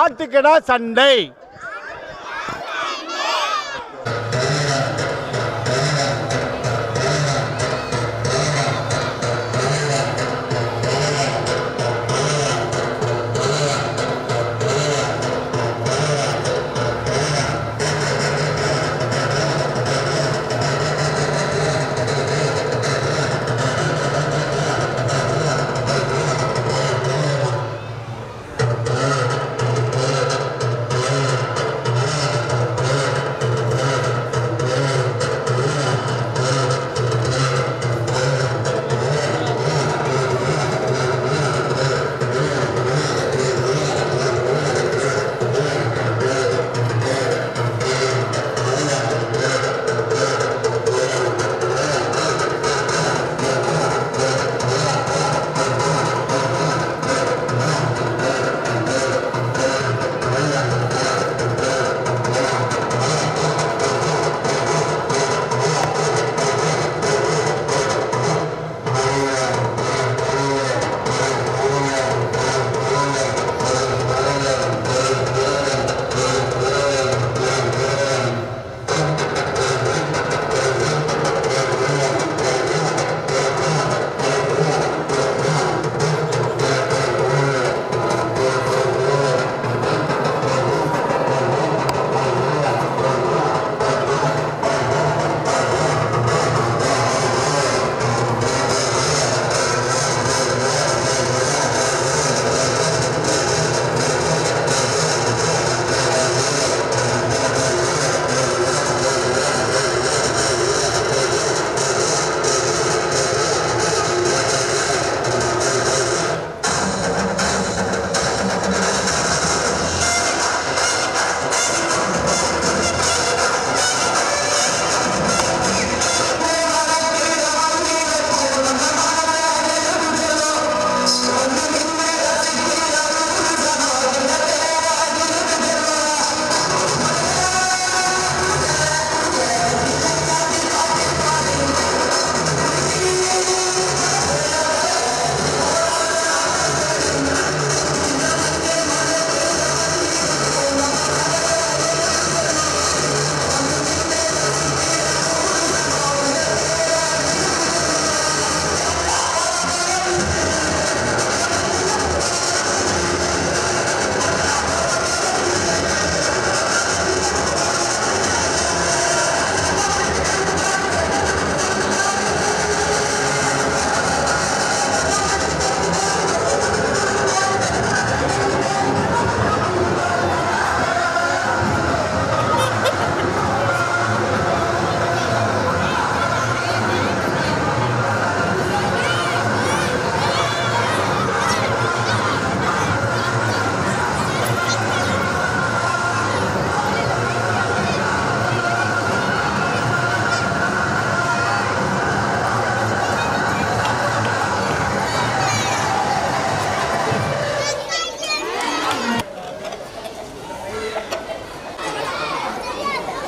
ஆட்டுக்கடா சண்டை.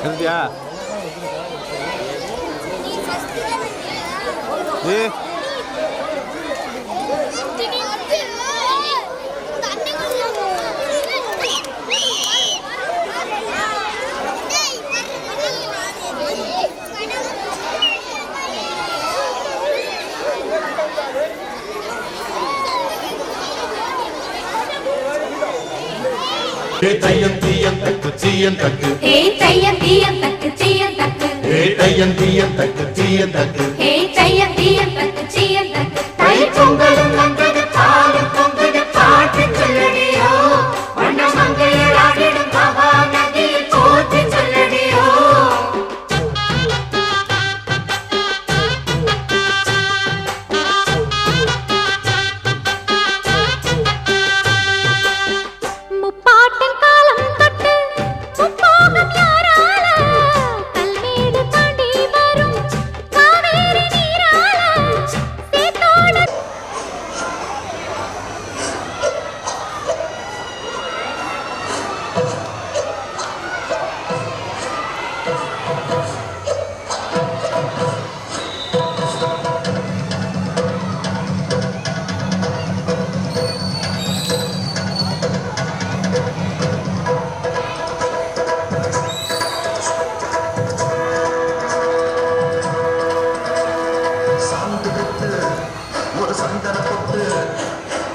எழுதியா தையம் தீயம் தக்கு சீயம் தக்கு தையம் தீயம் தக்கு சீயம் தக்கு தையம் தீயம் தக்கு சீயம் தக்கு தையம் தீயம் தக்கு சீயம் தக்கு தை பொங்கலும் வந்தது பாலும் பொங்குது பாட்டு சொல்லடியோ வண்ண மங்கையராடிடும் மகா நதியில் போற்றி சொல்லடியோ முப்பாட்டின் காலம் தொட்டு முப்போகம் யாரால கல்மேடு தாண்டி வரும் காவேரி நீரால சேத்தோட ஒரு சந்தன பொட்டு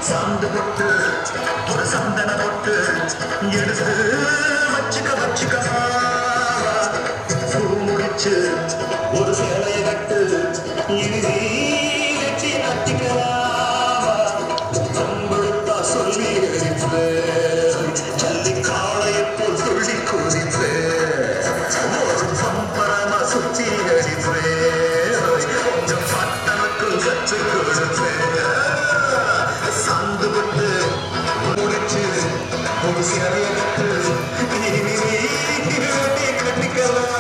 சாந்து பொட்டு ஒரு சந்தன பொட்டு எடுத்து வச்சுக்க பூ முடிச்சு ஒரு சேலையை கட்டு இறுதி வெற்றி நட்டிக்கொடுத்தா சொல்லி எரித்து ஜல்லி காளையை போல் துள்ளி குதித்து ஒரு பம்பரமா சுற்றி எரித்து கொஞ்சம் பட்டனுக்குள் கற்று கொடுத்து சந்து விட்டு முடிச்சு ஒரு சிறைய கட்டு கட்டிக்கலாம்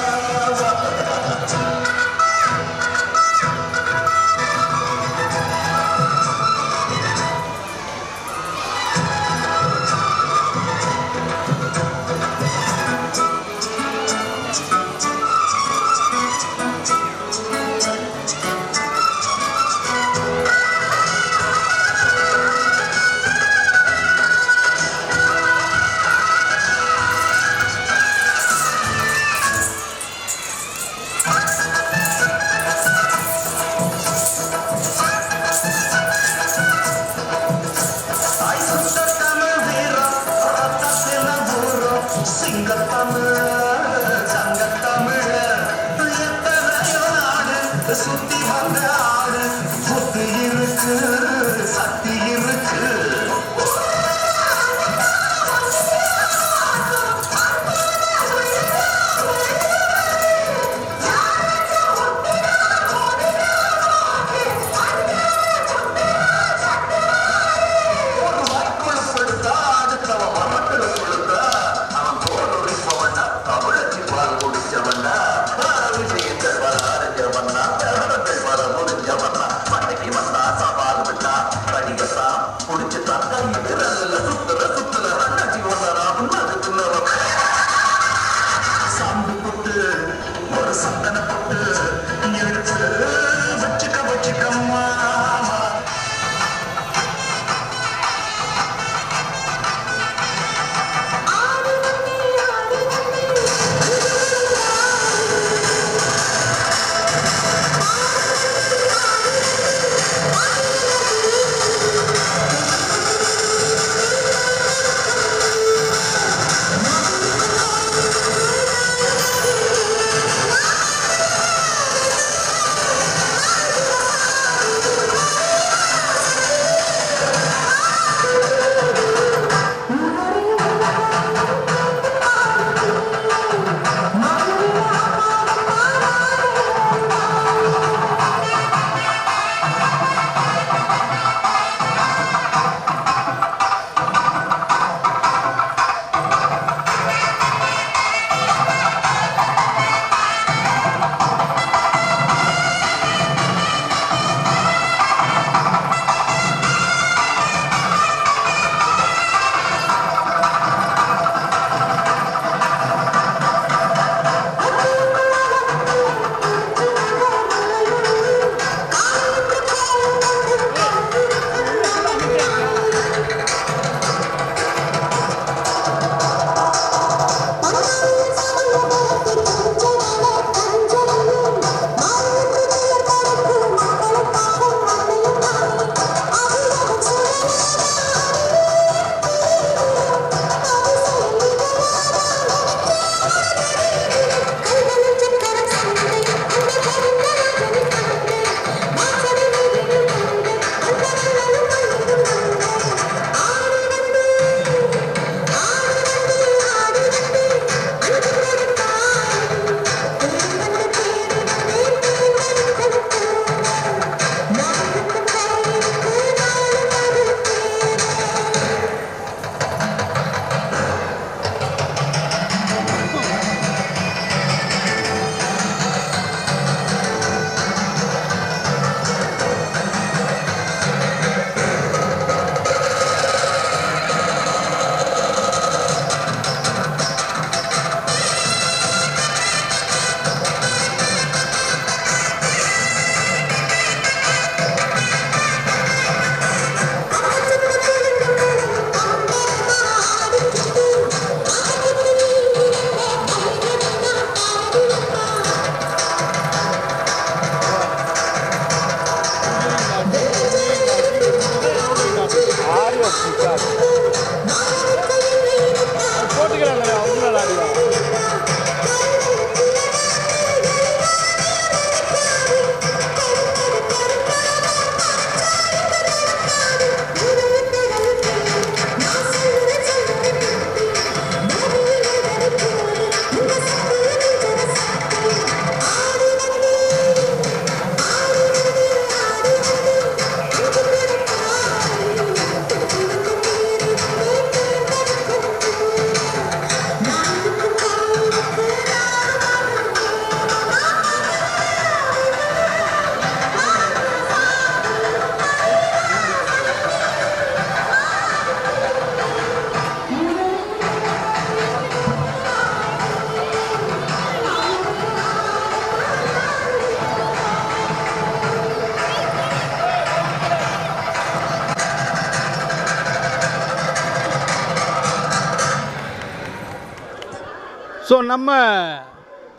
ஸோ நம்ம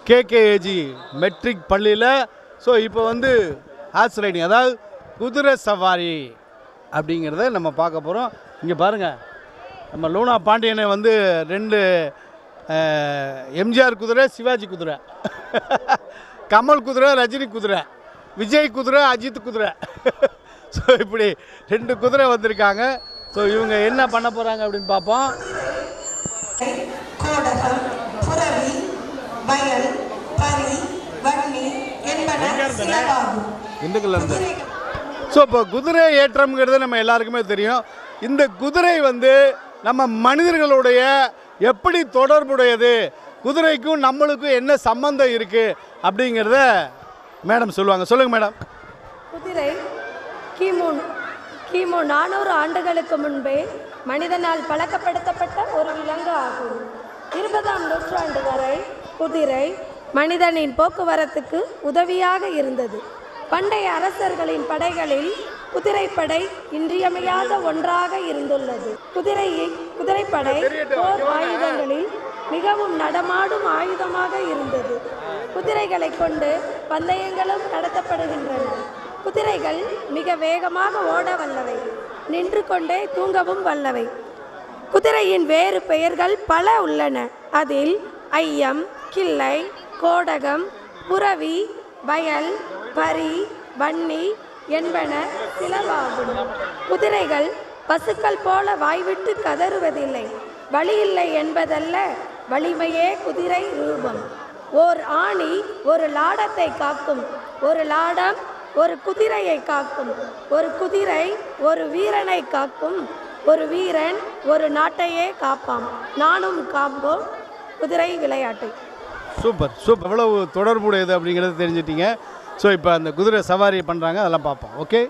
கேகேஏஜி மெட்ரிக் பள்ளியில் ஸோ இப்போ வந்து ஹார்ஸ் ரைடிங், அதாவது குதிரை சவாரி அப்படிங்கிறத நம்ம பார்க்க போகிறோம். இங்கே பாருங்கள், நம்ம லூனா பாண்டியனை வந்து 2 எம்ஜிஆர் குதிரை, சிவாஜி குதிரை, கமல் குதிரை, ரஜினி குதிரை, விஜய் குதிரை, அஜித் குதிரை. ஸோ இப்படி 2 குதிரை வந்திருக்காங்க. ஸோ இவங்க என்ன பண்ண போகிறாங்க அப்படின்னு பார்ப்போம். கோடகம், புரவி, வயல், பரி, வன்னி என்பன சிலவாகும். இருந்து ஸோ இப்போ குதிரை ஏற்றம்ங்கிறது நம்ம எல்லாருக்குமே தெரியும். இந்த குதிரை வந்து நம்ம மனிதர்களுடைய எப்படி தொடர்புடையது, குதிரைக்கும் நம்மளுக்கும் என்ன சம்பந்தம் இருக்குது அப்படிங்கிறத மேடம் சொல்லுவாங்க. சொல்லுங்கள் மேடம். குதிரை கிமு 400 ஆண்டுகளுக்கு முன்பே மனிதனால் பழக்கப்படுத்தப்பட்ட ஒரு விலங்கு ஆகும். 20ஆம் நூற்றாண்டு வரை குதிரை மனிதனின் போக்குவரத்துக்கு உதவியாக இருந்தது. பண்டைய அரசர்களின் படைகளில் குதிரைப்படை இன்றியமையாத ஒன்றாக இருந்துள்ளது. குதிரைப்படை போர் ஆயுதங்களில் மிகவும் நடமாடும் ஆயுதமாக இருந்தது. குதிரைகளை கொண்டு பந்தயங்களும் நடத்தப்படுகின்றன. குதிரைகள் மிக வேகமாக ஓட வல்லவை, நின்று கொண்டே தூங்கவும் வல்லவை. குதிரையின் வேறு பெயர்கள் பல உள்ளன. அதில் ஐயம், கிள்ளை, கோடகம், புரவி, வயல், பரி, வன்னி என்பன சிலவாகும். குதிரைகள் பசுக்கள் போல வாய்விட்டு கதறுவதில்லை. வலி இல்லை என்பதல்ல, வலிமையே குதிரை ரூபம். ஓர் ஆணி ஒரு லாடத்தை காக்கும், ஒரு லாடம் ஒரு குதிரையை காக்கும், ஒரு குதிரை ஒரு வீரனை காக்கும், ஒரு வீரன் ஒரு நாட்டையே காப்பாம். நானும் காப்போம் குதிரை விளையாட்டை. சூப்பர் சூப்பர், எவ்வளவு தொடர்புடையது அப்படிங்கிறத தெரிஞ்சிட்டீங்க. ஸோ இப்போ அந்த குதிரை சவாரி பண்ணுறாங்க, அதெல்லாம் பார்ப்போம். ஓகே.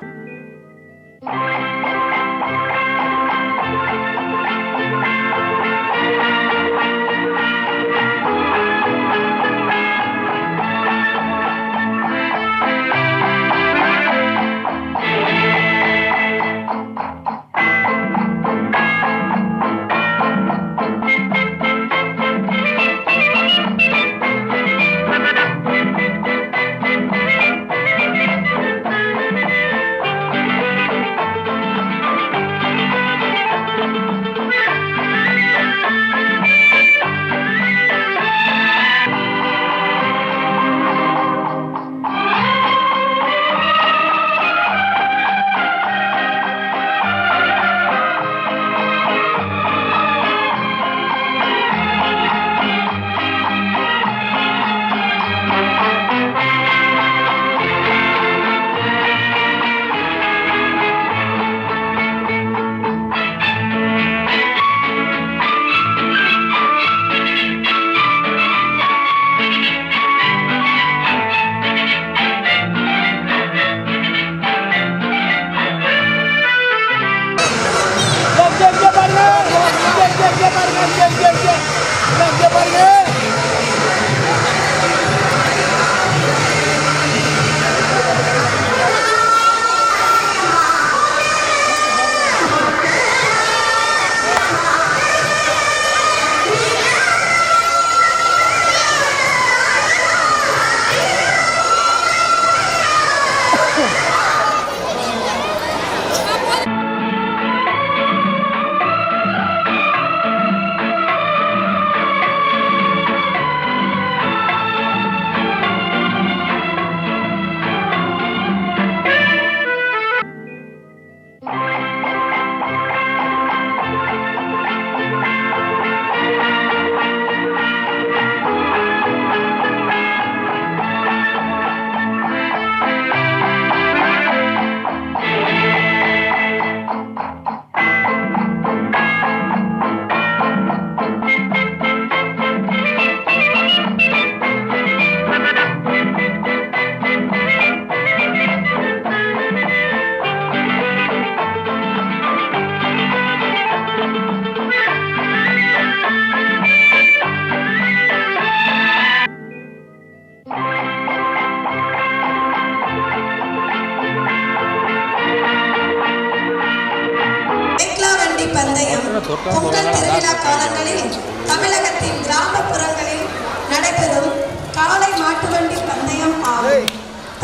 திருவிழா காலங்களில் தமிழகத்தின் கிராமப்புறங்களில் நடைபெறும் காளை மாட்டு வண்டி பந்தயம் ஆகும்.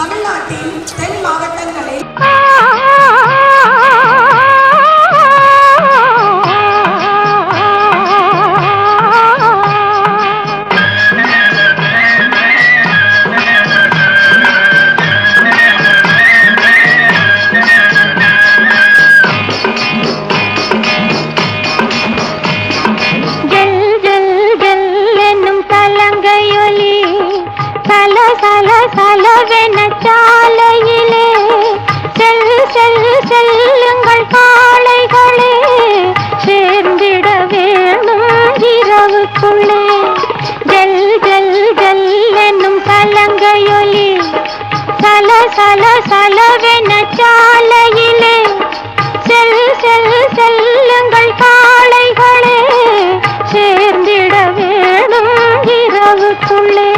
தமிழ்நாட்டின் தென் மாவட்டங்களில் சாலையிலே செல்லுங்கள் காளைகளே, சேர்ந்திட வேணும் இரவுக்குள்ளே. ஜல் ஜல் ஜல் என்னும் கலங்கையொலி சலவென சாலையிலே செல்லுங்கள் காளைகளே, சேர்ந்திட வேணும் இரவுக்குள்ளே.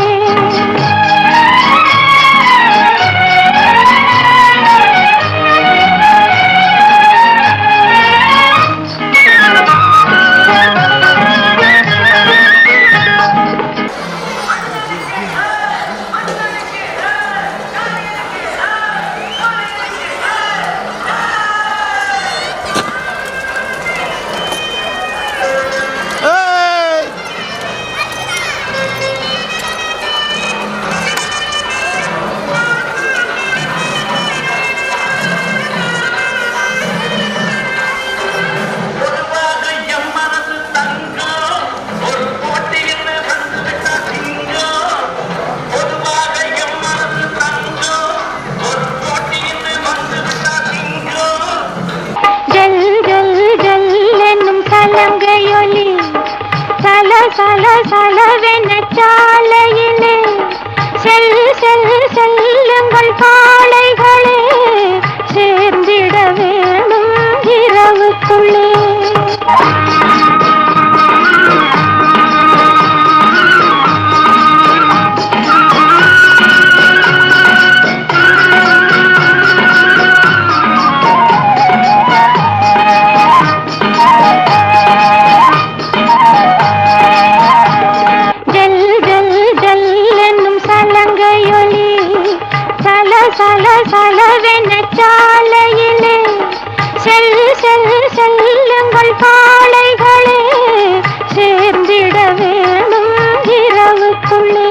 சலவென சாலையிலே செல்லுங்கள் காளைகளே, சேர்ந்திட வேணும் இரவுக்குள்ளே. சலவென சாலையிலே செல்லுங்கள் காளைகளே, சேர்ந்திட வேணும் இரவுக்குள்ளே.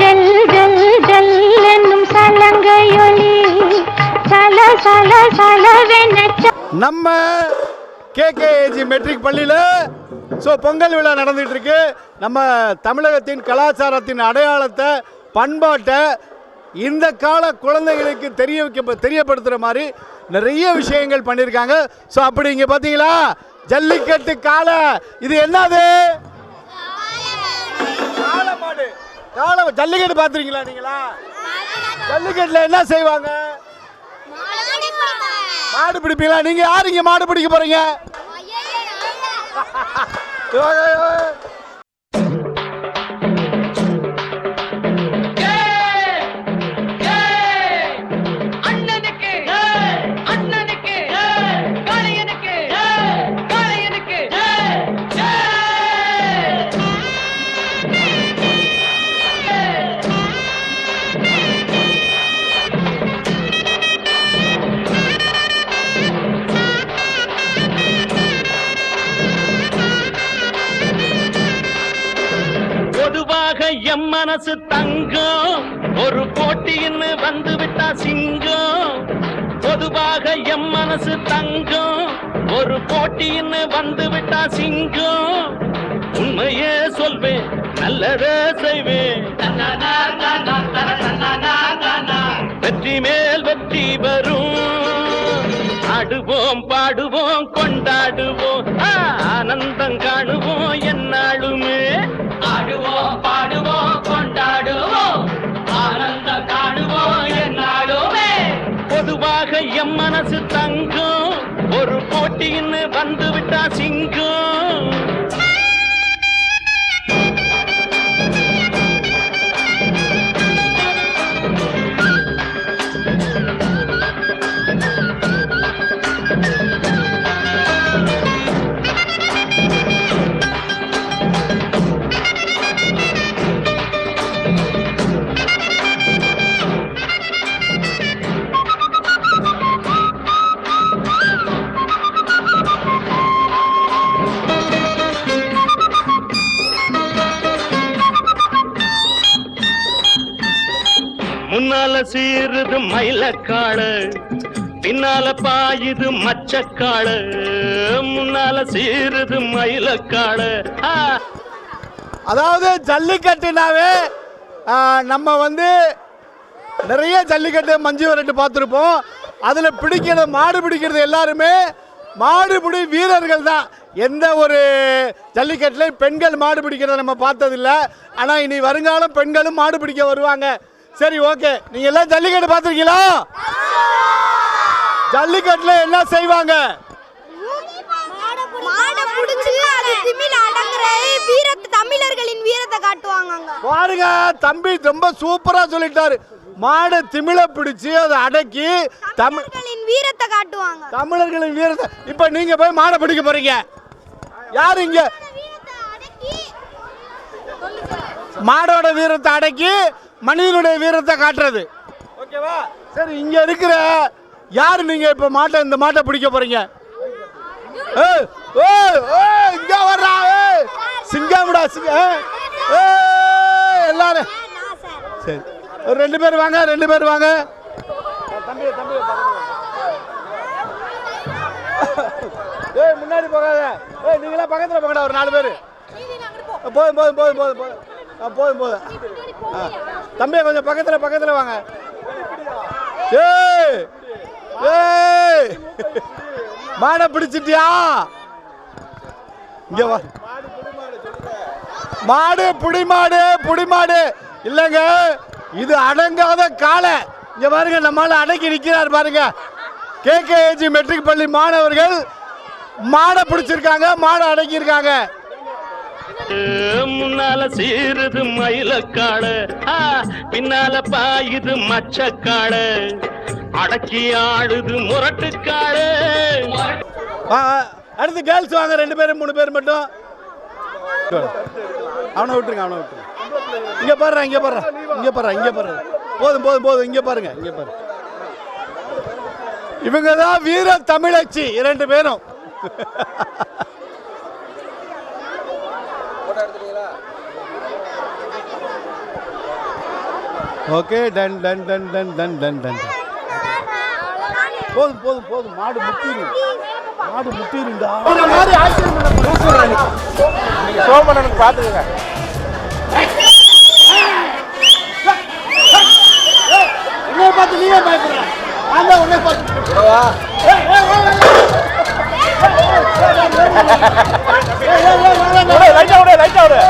ஜல் ஜல் ஜல் என்னும் சலங்கையொலி சலவென நம்ம கேகேஜி மெட்ரிக் பள்ளியில் பொங்கல் விழா நடந்துகிட்டு இருக்கு. நம்ம தமிழகத்தின் கலாச்சாரத்தின் அடையாளத்தை பண்பாட்டை இந்த கால குழந்தைகளுக்கு தெரியப்படுத்துகிற மாதிரி நிறைய விஷயங்கள் பண்ணியிருக்காங்க. அப்படி இங்கே பார்த்தீங்களா ஜல்லிக்கட்டு காளை, இது என்னது? காளை மாடு. ஜல்லிக்கட்டு பார்த்துருக்கீங்களா நீங்களா? ஜல்லிக்கட்டில் என்ன செய்வாங்க? மாடு பிடிப்பீங்களா? நீங்க யாரு இங்க மாடு பிடிக்க போறீங்க? எம் மனசு தங்கம், ஒரு போட்டின்னு வந்து விட்டா சிங்கம். பொதுவாக எம் மனசு தங்கம், ஒரு போட்டின்னு வந்து விட்டா சிங்கம். உண்மையே சொல்வேன், நல்லதே செய்வேன். வெற்றி மேல் வெற்றி வரும். ஆடுவோம் பாடுவோம் கொண்டாடுவோம், ஆனந்தம் காணுவோம் என்னாலுமே. ஆடுவோம் பாடுவோம் கொண்டாடுவோம், ஆனந்தம் காணுவோம் என்னாலுமே. பொதுவாக எம் மனசு தங்கம், ஒரு போட்டின்னு வந்து விட்டா சிங்கம். முன்னால சீருது மயிலக்காடு பின்னால பாயுது மச்சக்காடு முன்னால சீருது மயிலக்காடு அதாவது ஜல்லிக்கட்டுனாவே நம்ம வந்து நிறைய ஜல்லிக்கட்டு மஞ்சு விரட்டு பார்த்துருப்போம். அதில் பிடிக்கிறது மாடு பிடிக்கிறது எல்லாருமே மாடுபிடி வீரர்கள் தான். எந்த ஒரு ஜல்லிக்கட்டுலையும் பெண்கள் மாடு பிடிக்கிறத நம்ம பார்த்ததில்ல. ஆனால் இனி வருங்காலம் பெண்களும் மாடு பிடிக்க வருவாங்க. சரி, ஓகே. நீங்கள் எல்லாம் ஜல்லிக்கட்டு பார்த்துருக்கீங்களா? ஜல்லிக்கட்டில் என்ன செய்வாங்க? தமிழர்களின் வீரத்தை காட்டுவாங்க. பாருங்க, தம்பி ரொம்ப சூப்பரா சொல்லிட்டாரு. மாடு திமிழ பிடிச்சு அதை அடக்கி தமிழர்களின் வீரத்தை காட்டுவாங்க. தமிழர்களின் வீரத்தை. இப்ப நீங்க போய் மாடை பிடிக்க போறீங்க. யாரு இங்க மாடோட வீரத்தை அடக்கி மனிதனுடைய வீரத்தை காட்டுறது? ஓகேவா? சரி, இங்க இருக்கிற யாரு நீங்க இப்ப இந்த மாட்டை பிடிக்க போறீங்க? இங்க வர்றா சிங்கம்டா எல்லாரும். சரி, ஒரு 2 பேர் வாங்க, 2 பேர் வாங்க. முன்னாடி போகாத. நீங்களா பக்கத்துல போங்கடா. ஒரு 4 பேர் போதும் போதும் போதும் போதும் போதும் போதும் போதும். தம்பி கொஞ்சம் பக்கத்துல வாங்க. மாடை பிடிச்சிட்டியா? இங்க வா. மாடு புடிமாடு இல்லைங்க, இது அடங்காத காலை. இங்க பாருங்க, நம்மால அடக்கி நிக்கிறார் பாருங்க. KKAG மெட்ரிக் பள்ளி மாணவர்கள் மாடை பிடிச்சிருக்காங்க, மாடை அடக்கி இருக்காங்க. முன்னால சீருது மயிலக்காடு பின்னால பாயுது மச்சக்காடு அடக்கி ஆடுது முரட்டுக்காடு. அடுத்து கேர்ள்ஸ் வாங்க. 2 பேர் 3 பேர் மட்டும். அவனை விட்டுருங்க. இங்க பாரு. போதும். இங்க பாருங்க. இவங்க தான் வீர தமிழச்சி 2 பேரும். Okay, done. போதும். மாடு முட்டிருண்டா. சோமனனுக்கு பார்த்துக்கங்க. உன்னை பார்த்து நீயே பயப்படுற. நான் தான் உன்னை பார்த்து லைட்டா விடு.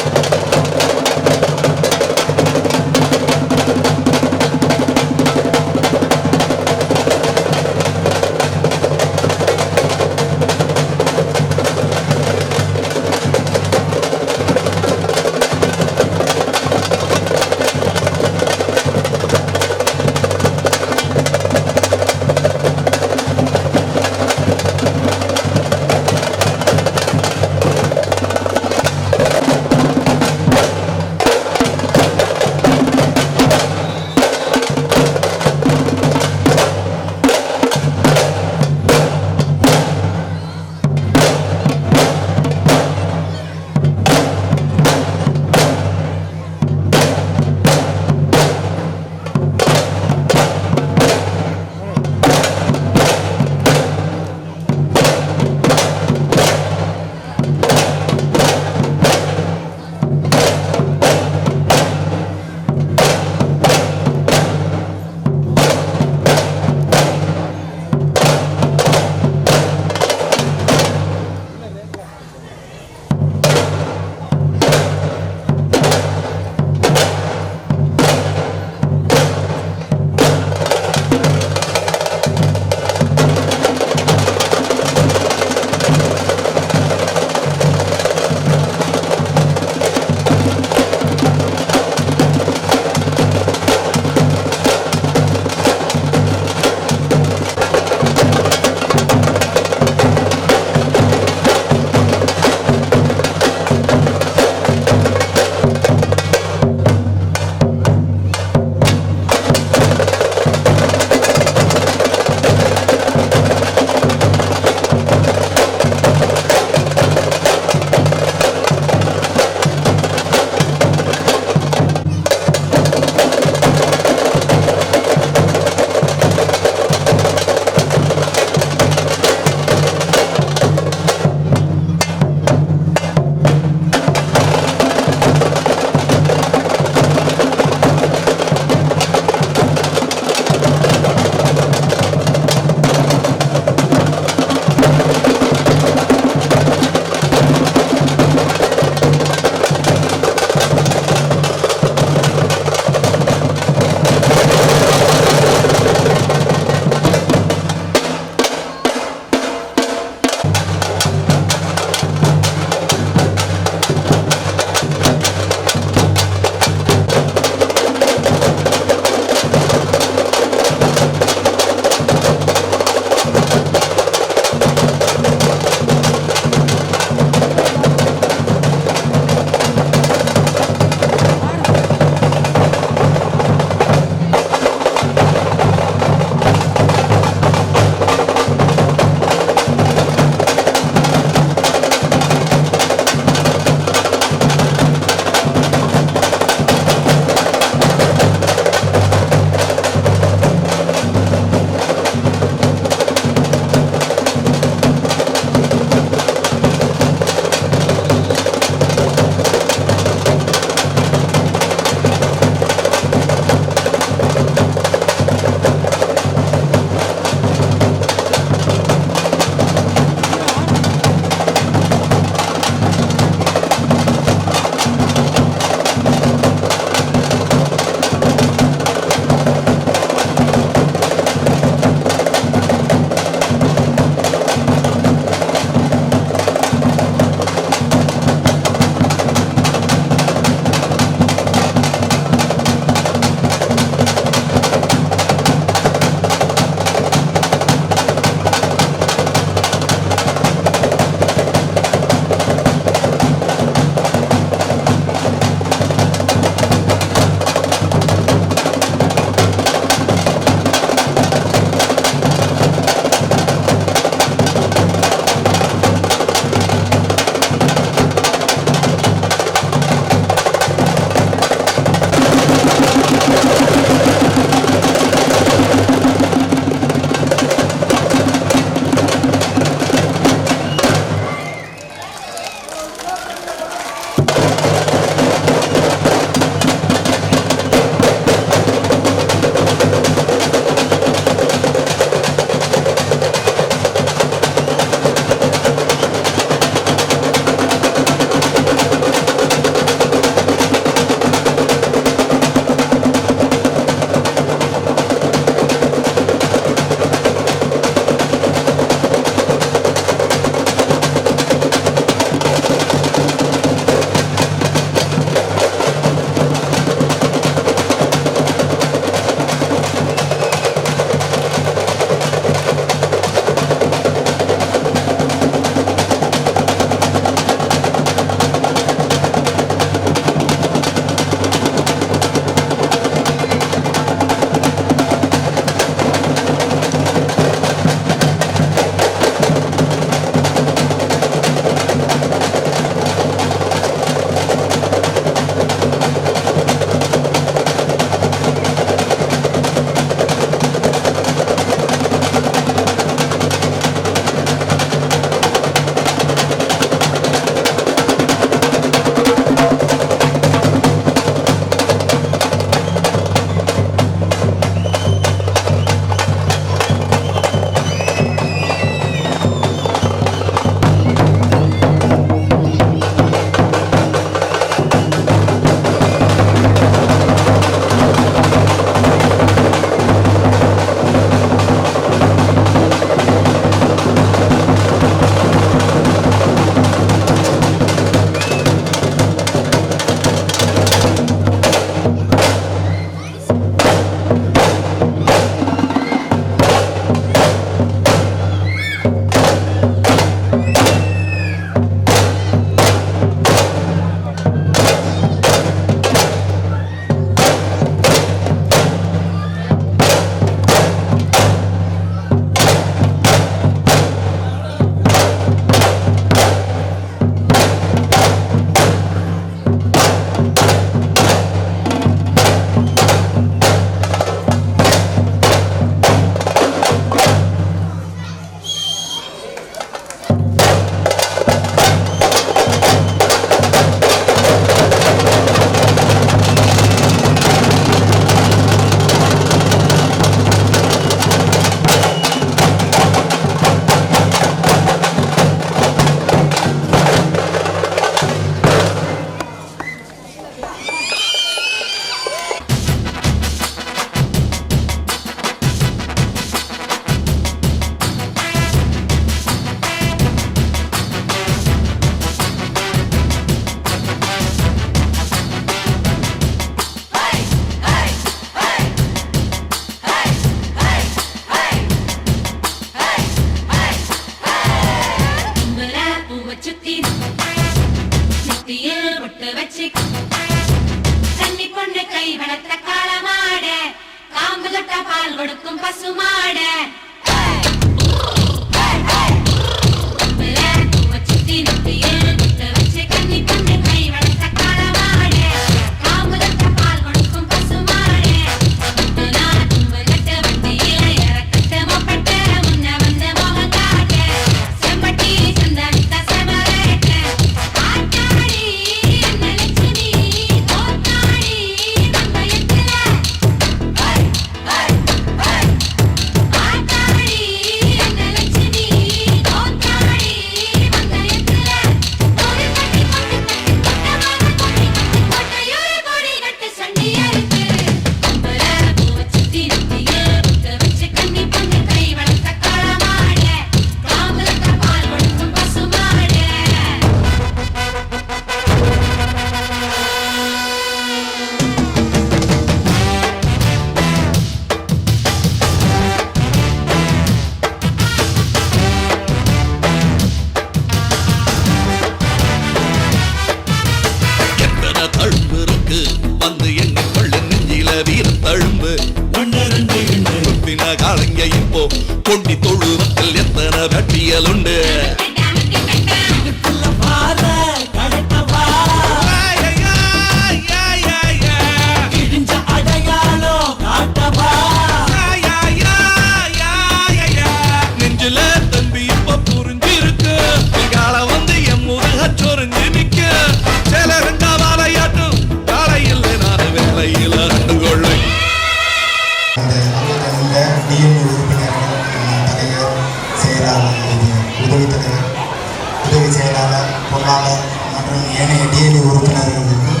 ஏனைய டிஎல்ஏ உறுப்பினர்களுக்கும்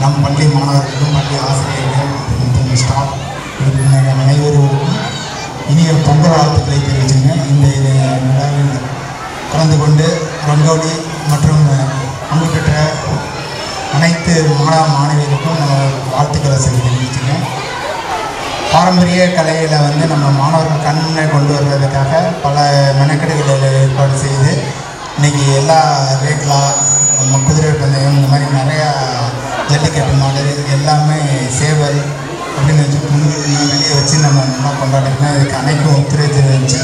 நம் பள்ளி மாணவர்களுக்கும் பள்ளி ஆசிரியர்கள் மற்றும் ஸ்டாஃப் அனைவருக்கும் இனிய பொங்கல் வாழ்த்துக்களை தெரிவிச்சுங்க. இந்த விழாவில் கலந்து கொண்டு ரங்கோலி மற்றும் பங்கு பெற்ற அனைத்து மாணவிகளுக்கும் நம்ம வாழ்த்துக்களை தெரிவிச்சுங்க. பாரம்பரிய கலையில் வந்து நம்ம மாணவர்கள் கண்ணை கொண்டு வருவதற்காக பல மெனக்கெடுகளை ஏற்பாடு செய்து இன்றைக்கி எல்லா ரேக்லா குதிரை பந்தயம் இந்த மாதிரி நிறையா ஜல்லிக்கட்டு மாடு எல்லாமே சேவல் அப்படின்னு வச்சு பொங்கல் வெளியே வச்சு நம்ம நல்லா கொண்டாடிருக்கோம். இதுக்கு அனைக்கும் ஒத்துழைப்பு தெரிவித்து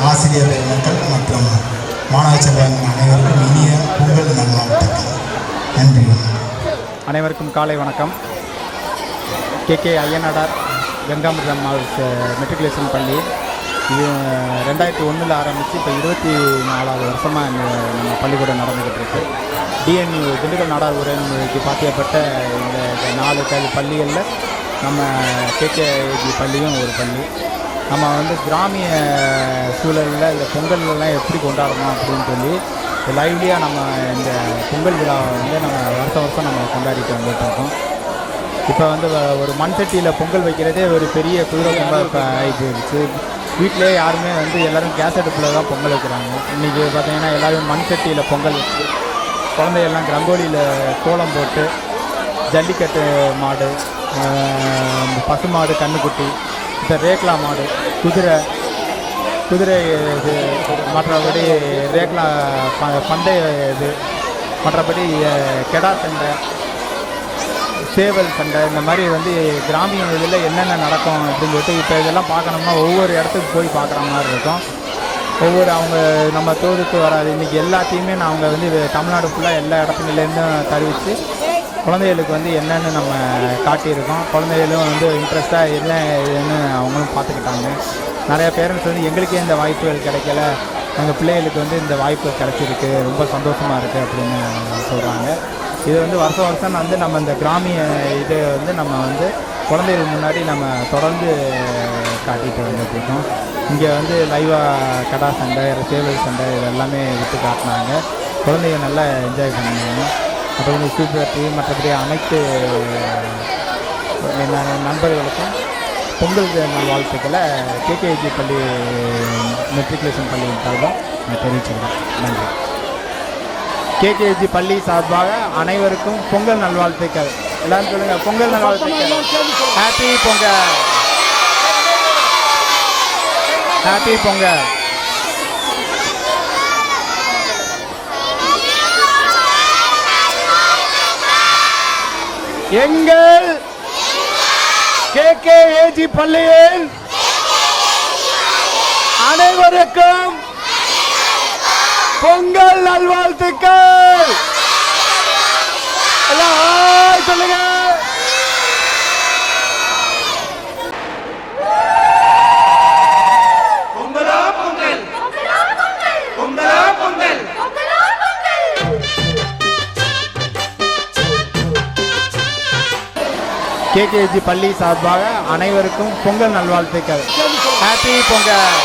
ஆசிரியர் மக்கள் மற்றும் மாணவ செல்வங்கள் அனைவருக்கும் இனிய பொங்கல் நல்வாழ்த்துக்கள். நன்றி. அனைவருக்கும் காலை வணக்கம். கே ஐயனாடார் கங்காமிர்தம் மெட்ரிகுலேஷன் பள்ளி இது 2001 ஆரம்பித்து இப்போ 24வது வருஷமாக நம்ம பள்ளிக்கூடம் நடந்துக்கிட்டு இருக்கு. டிஎன்யூ திண்டுக்கல் நாடார் உரைக்கு பாத்தியப்பட்ட இந்த 4 பள்ளிகளில் நம்ம கேகேஜி பள்ளியும் ஒரு பள்ளி. நம்ம வந்து கிராமிய சூழலில் இந்த பொங்கல்லாம் எப்படி கொண்டாடணும் அப்படின்னு சொல்லி லைவ்லியாக நம்ம இந்த பொங்கல் விழாவை வந்து நம்ம வருஷம் நம்ம கொண்டாடிட்டு வந்துட்டுருக்கோம். இப்போ வந்து ஒரு மண் சட்டியில் பொங்கல் வைக்கிறதே ஒரு பெரிய குதிரை பொங்கல் இப்போ ஆகி போயிடுச்சு. வீட்டிலே யாருமே வந்து எல்லோரும் கேஸ் அடுப்பில் தான் பொங்கல் வைக்கிறாங்க. இன்றைக்கி பார்த்திங்கன்னா எல்லோரும் மண் சட்டியில் பொங்கல் வச்சு குழந்தையெல்லாம் ரங்கோலியில் கோலம் போட்டு ஜல்லிக்கட்டு மாடு, பசுமாடு, கன்றுக்குட்டி, இப்போ ரேக்லா மாடு, குதிரை இது, மற்றபடி ரேக்லா பந்தய இது, மற்றபடி கெடா சண்டை, சேவல் சண்டை, இந்த மாதிரி வந்து கிராமிய இதில் என்னென்ன நடக்கும் அப்படின்னு சொல்லிட்டு இப்போ இதெல்லாம் பார்க்கணும்னா ஒவ்வொரு இடத்துக்கு போய் பார்க்குற மாதிரி இருக்கும். அவங்க நம்ம தோதுக்கு வராது. இன்றைக்கி எல்லாத்தையுமே அவங்க வந்து தமிழ்நாடு ஃபுல்லாக எல்லா இடத்துலேருந்தும் தெரிவித்து குழந்தைகளுக்கு வந்து என்னென்னு நம்ம காட்டியிருக்கோம். குழந்தைகளும் வந்து இன்ட்ரெஸ்ட்டாக என்னன்னு அவங்களும் பார்த்துக்கிட்டாங்க. நிறையா பேரண்ட்ஸ் வந்து எங்களுக்கே இந்த வாய்ப்புகள் கிடைக்கல, எங்கள் பிள்ளைகளுக்கு வந்து இந்த வாய்ப்பு கிடச்சிருக்கு, ரொம்ப சந்தோஷமாக இருக்குது அப்படின்னு சொல்கிறாங்க. இது வந்து வருஷம் வந்து நம்ம இந்த கிராமிய இதை வந்து நம்ம வந்து குழந்தைகளுக்கு முன்னாடி நம்ம தொடர்ந்து காட்டிட்டு வந்துட்டுருக்கோம். இங்கே வந்து லைவாக கடா சண்டை, சேவல் சண்டை இது எல்லாமே விட்டு காட்டினாங்க. குழந்தைங்க நல்லா என்ஜாய் பண்ணாங்க. மற்றபடி சூப்பர்ட்டி மற்றபடி அனைத்து நண்பர்களுக்கும் பொங்கல் நல்வாழ்த்துக்களை கேகேஜி பள்ளி மெட்ரிகுலேஷன் பள்ளியின் சார்பாக நான் தெரிவிச்சுக்கிறேன். நன்றி. கேகேஜி பள்ளி சார்பாக அனைவருக்கும் பொங்கல் நல்வாழ்த்துக்கள். எல்லாரும் சொல்லுங்க, பொங்கல் நல்வாழ்த்துக்கள். Happy Pongal, happy Pongal. எங்கள் கேகேஜி பள்ளியில் அனைவருக்கும் பொங்கல் நல்வாழ்த்துக்கள். எல்லாம் சொல்லுங்க. பொங்கலா பொங்கல், பொங்கலா பொங்கல். கேகேஜி பள்ளி சார்பாக அனைவருக்கும் பொங்கல் நல்வாழ்த்துக்கள். ஹாப்பி பொங்கல்.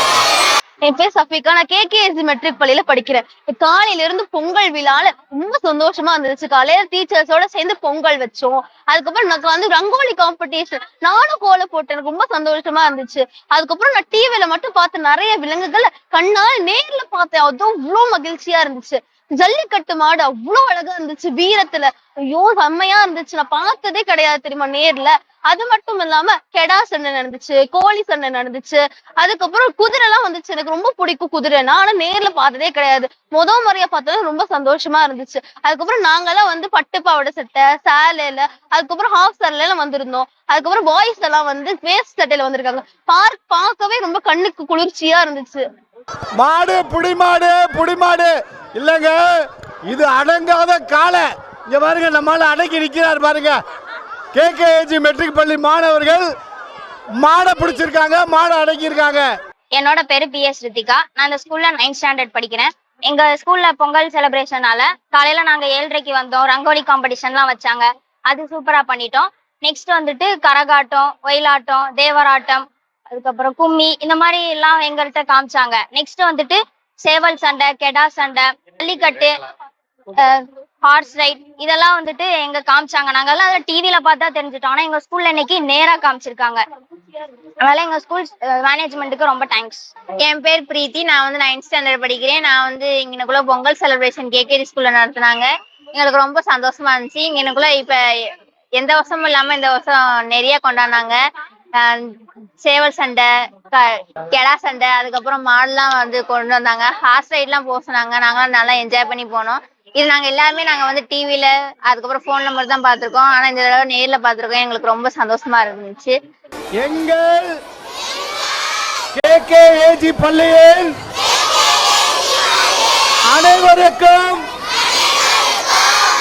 என் பேர் சஃபிகா. நான் கேகேஎஸ்சி மெட்ரிக் பள்ளியில படிக்கிறேன். காலையில இருந்து பொங்கல் விழால ரொம்ப சந்தோஷமா இருந்துச்சு. காலையில டீச்சர்ஸோட சேர்ந்து பொங்கல் வச்சோம். அதுக்கப்புறம் எனக்கு வந்து ரங்கோலி காம்படிஷன், நானும் கோலம் போட்டேன். எனக்கு ரொம்ப சந்தோஷமா இருந்துச்சு. அதுக்கப்புறம் நான் டிவில மட்டும் பார்த்த நிறைய விலங்குகளை கண்ணால நேர்ல பார்த்தேன். அதுவும் இவ்வளவு மகிழ்ச்சியா இருந்துச்சு. ஜல்லிக்கட்டு மாடு அவ்வளவு அழகா இருந்துச்சு வீரத்துல. ஐயோ செம்மையா இருந்துச்சு. நான் பார்த்ததே கிடையாது தெரியுமா நேர்ல. அது மட்டும் இல்லாம கெடா சண்டை நடந்துச்சு, கோழி சண்டை நடந்துச்சு. அதுக்கப்புறம் குதிரை எல்லாம் வந்துச்சு. எனக்கு ரொம்ப பிடிக்கும் குதிரை. நானும் நேர்ல பார்த்ததே கிடையாது. முறையா பார்த்தது ரொம்ப சந்தோஷமா இருந்துச்சு. அதுக்கப்புறம் நாங்கெல்லாம் வந்து பட்டு பாவாடை சட்டை, சேலையில, அதுக்கப்புறம் ஹாஃப் சேலையில எல்லாம் வந்திருந்தோம். அதுக்கப்புறம் பாய்ஸ் எல்லாம் வந்து வேஸ்ட் சட்டையில வந்திருக்காங்க. பார்க்கவே ரொம்ப கண்ணுக்கு குளிர்ச்சியா இருந்துச்சு. மாடு புடிமாடு இல்லைங்க, இது அடங்காத காலை. இங்க பாருங்க, நம்மளால அடக்கி நிற்கிறார் பாருங்க. கேகேஜி மெட்ரிக் பள்ளி மாணவர்கள் மாடை பிடிச்சிருக்காங்க, மாடை அடக்கியிருக்காங்க. என்னோட பேரு PS ரித்திகா. நான் இந்த ஸ்கூல்ல 9th ஸ்டாண்டர்ட் படிக்கிறேன். எங்க ஸ்கூல்ல பொங்கல் செலிப்ரேஷனால காலையில நாங்க 7:30க்கு வந்தோம். ரங்கோலி காம்படிஷன்லாம் வச்சாங்க, அது சூப்பரா பண்ணிட்டோம். நெக்ஸ்ட் வந்துட்டு கரகாட்டம், ஒயிலாட்டம், தேவராட்டம், அதுக்கப்புறம் கும்மி, இந்த மாதிரி எல்லாம் எங்கள்கிட்ட காமிச்சாங்க. நெக்ஸ்ட் வந்துட்டு சேவல் சண்டை, கெடா சண்டை, ஜல்லிக்கட்டு, ஹார்ஸ் ரைட் இதெல்லாம் வந்துட்டு எங்க காமிச்சாங்க. நாங்கெல்லாம் அதில் டிவியில பார்த்தா தெரிஞ்சுட்டோம். ஆனால் எங்க ஸ்கூல்ல இன்னைக்கு நேராக காமிச்சிருக்காங்க. அதனால எங்க ஸ்கூல் மேனேஜ்மெண்ட்டுக்கு ரொம்ப தேங்க்ஸ். என் பேர் பிரீத்தி. நான் வந்து 9th ஸ்டாண்டர்ட் படிக்கிறேன். நான் வந்து இங்கனக்குள்ள பொங்கல் செலிப்ரேஷன் கேகேடி ஸ்கூல்ல நடத்துனாங்க. எங்களுக்கு ரொம்ப சந்தோஷமா இருந்துச்சு. இங்கனக்குள்ள இப்ப எந்த வருஷமும் இல்லாம இந்த வருஷம் நிறைய கொண்டாடினாங்க. சேவல் சண்டை, கெடா சண்டை, அதுக்கப்புறம் மாடெல்லாம் வந்து கொண்டு வந்தாங்க. ஹார்ஸ் ரைட்லாம் போக சொன்னாங்க. நாங்களாம் நல்லா என்ஜாய் பண்ணி போனோம். இது நாங்கள் எல்லாருமே நாங்கள் வந்து டிவியில் அதுக்கப்புறம் ஃபோன் நம்பர் தான் பார்த்துருக்கோம். ஆனால் இந்த தடவை நேரில் பார்த்துருக்கோம். எங்களுக்கு ரொம்ப சந்தோஷமா இருந்துச்சு. எங்கள் கேகேஏஜி பள்ளியில் அனைவருக்கும்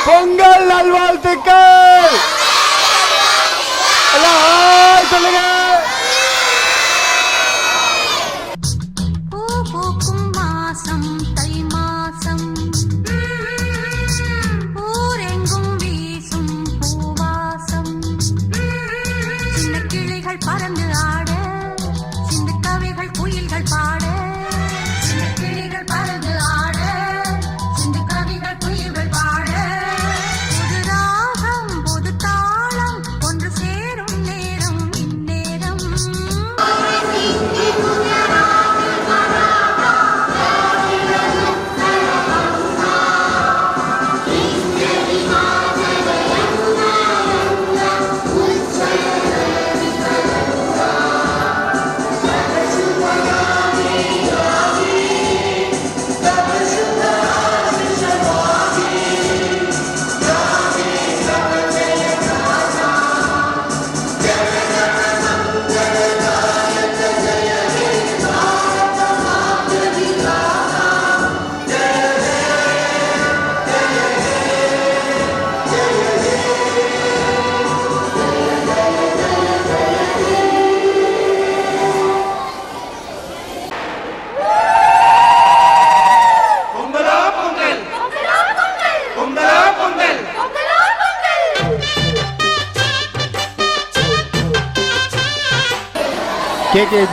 பொங்கல் நல்வாழ்த்துக்கள். எல்லாம் சொல்லுங்க. பூ பூக்கும் மாசம் தை மாசம், ஊரெங்கும் வீசும் பூவாசம், சின்ன கிளிகள் பறந்து ஆட, சின்ன கவிகள் குயில்கள் பாட, சின்ன கிளிகள் பறந்து ஆட, சின்ன கவிகள் குயில்கள் பாட, புது ராகம் புது தாளம் ஒன்று சேரும் நேரம் இந்நேரம். கேகேஜி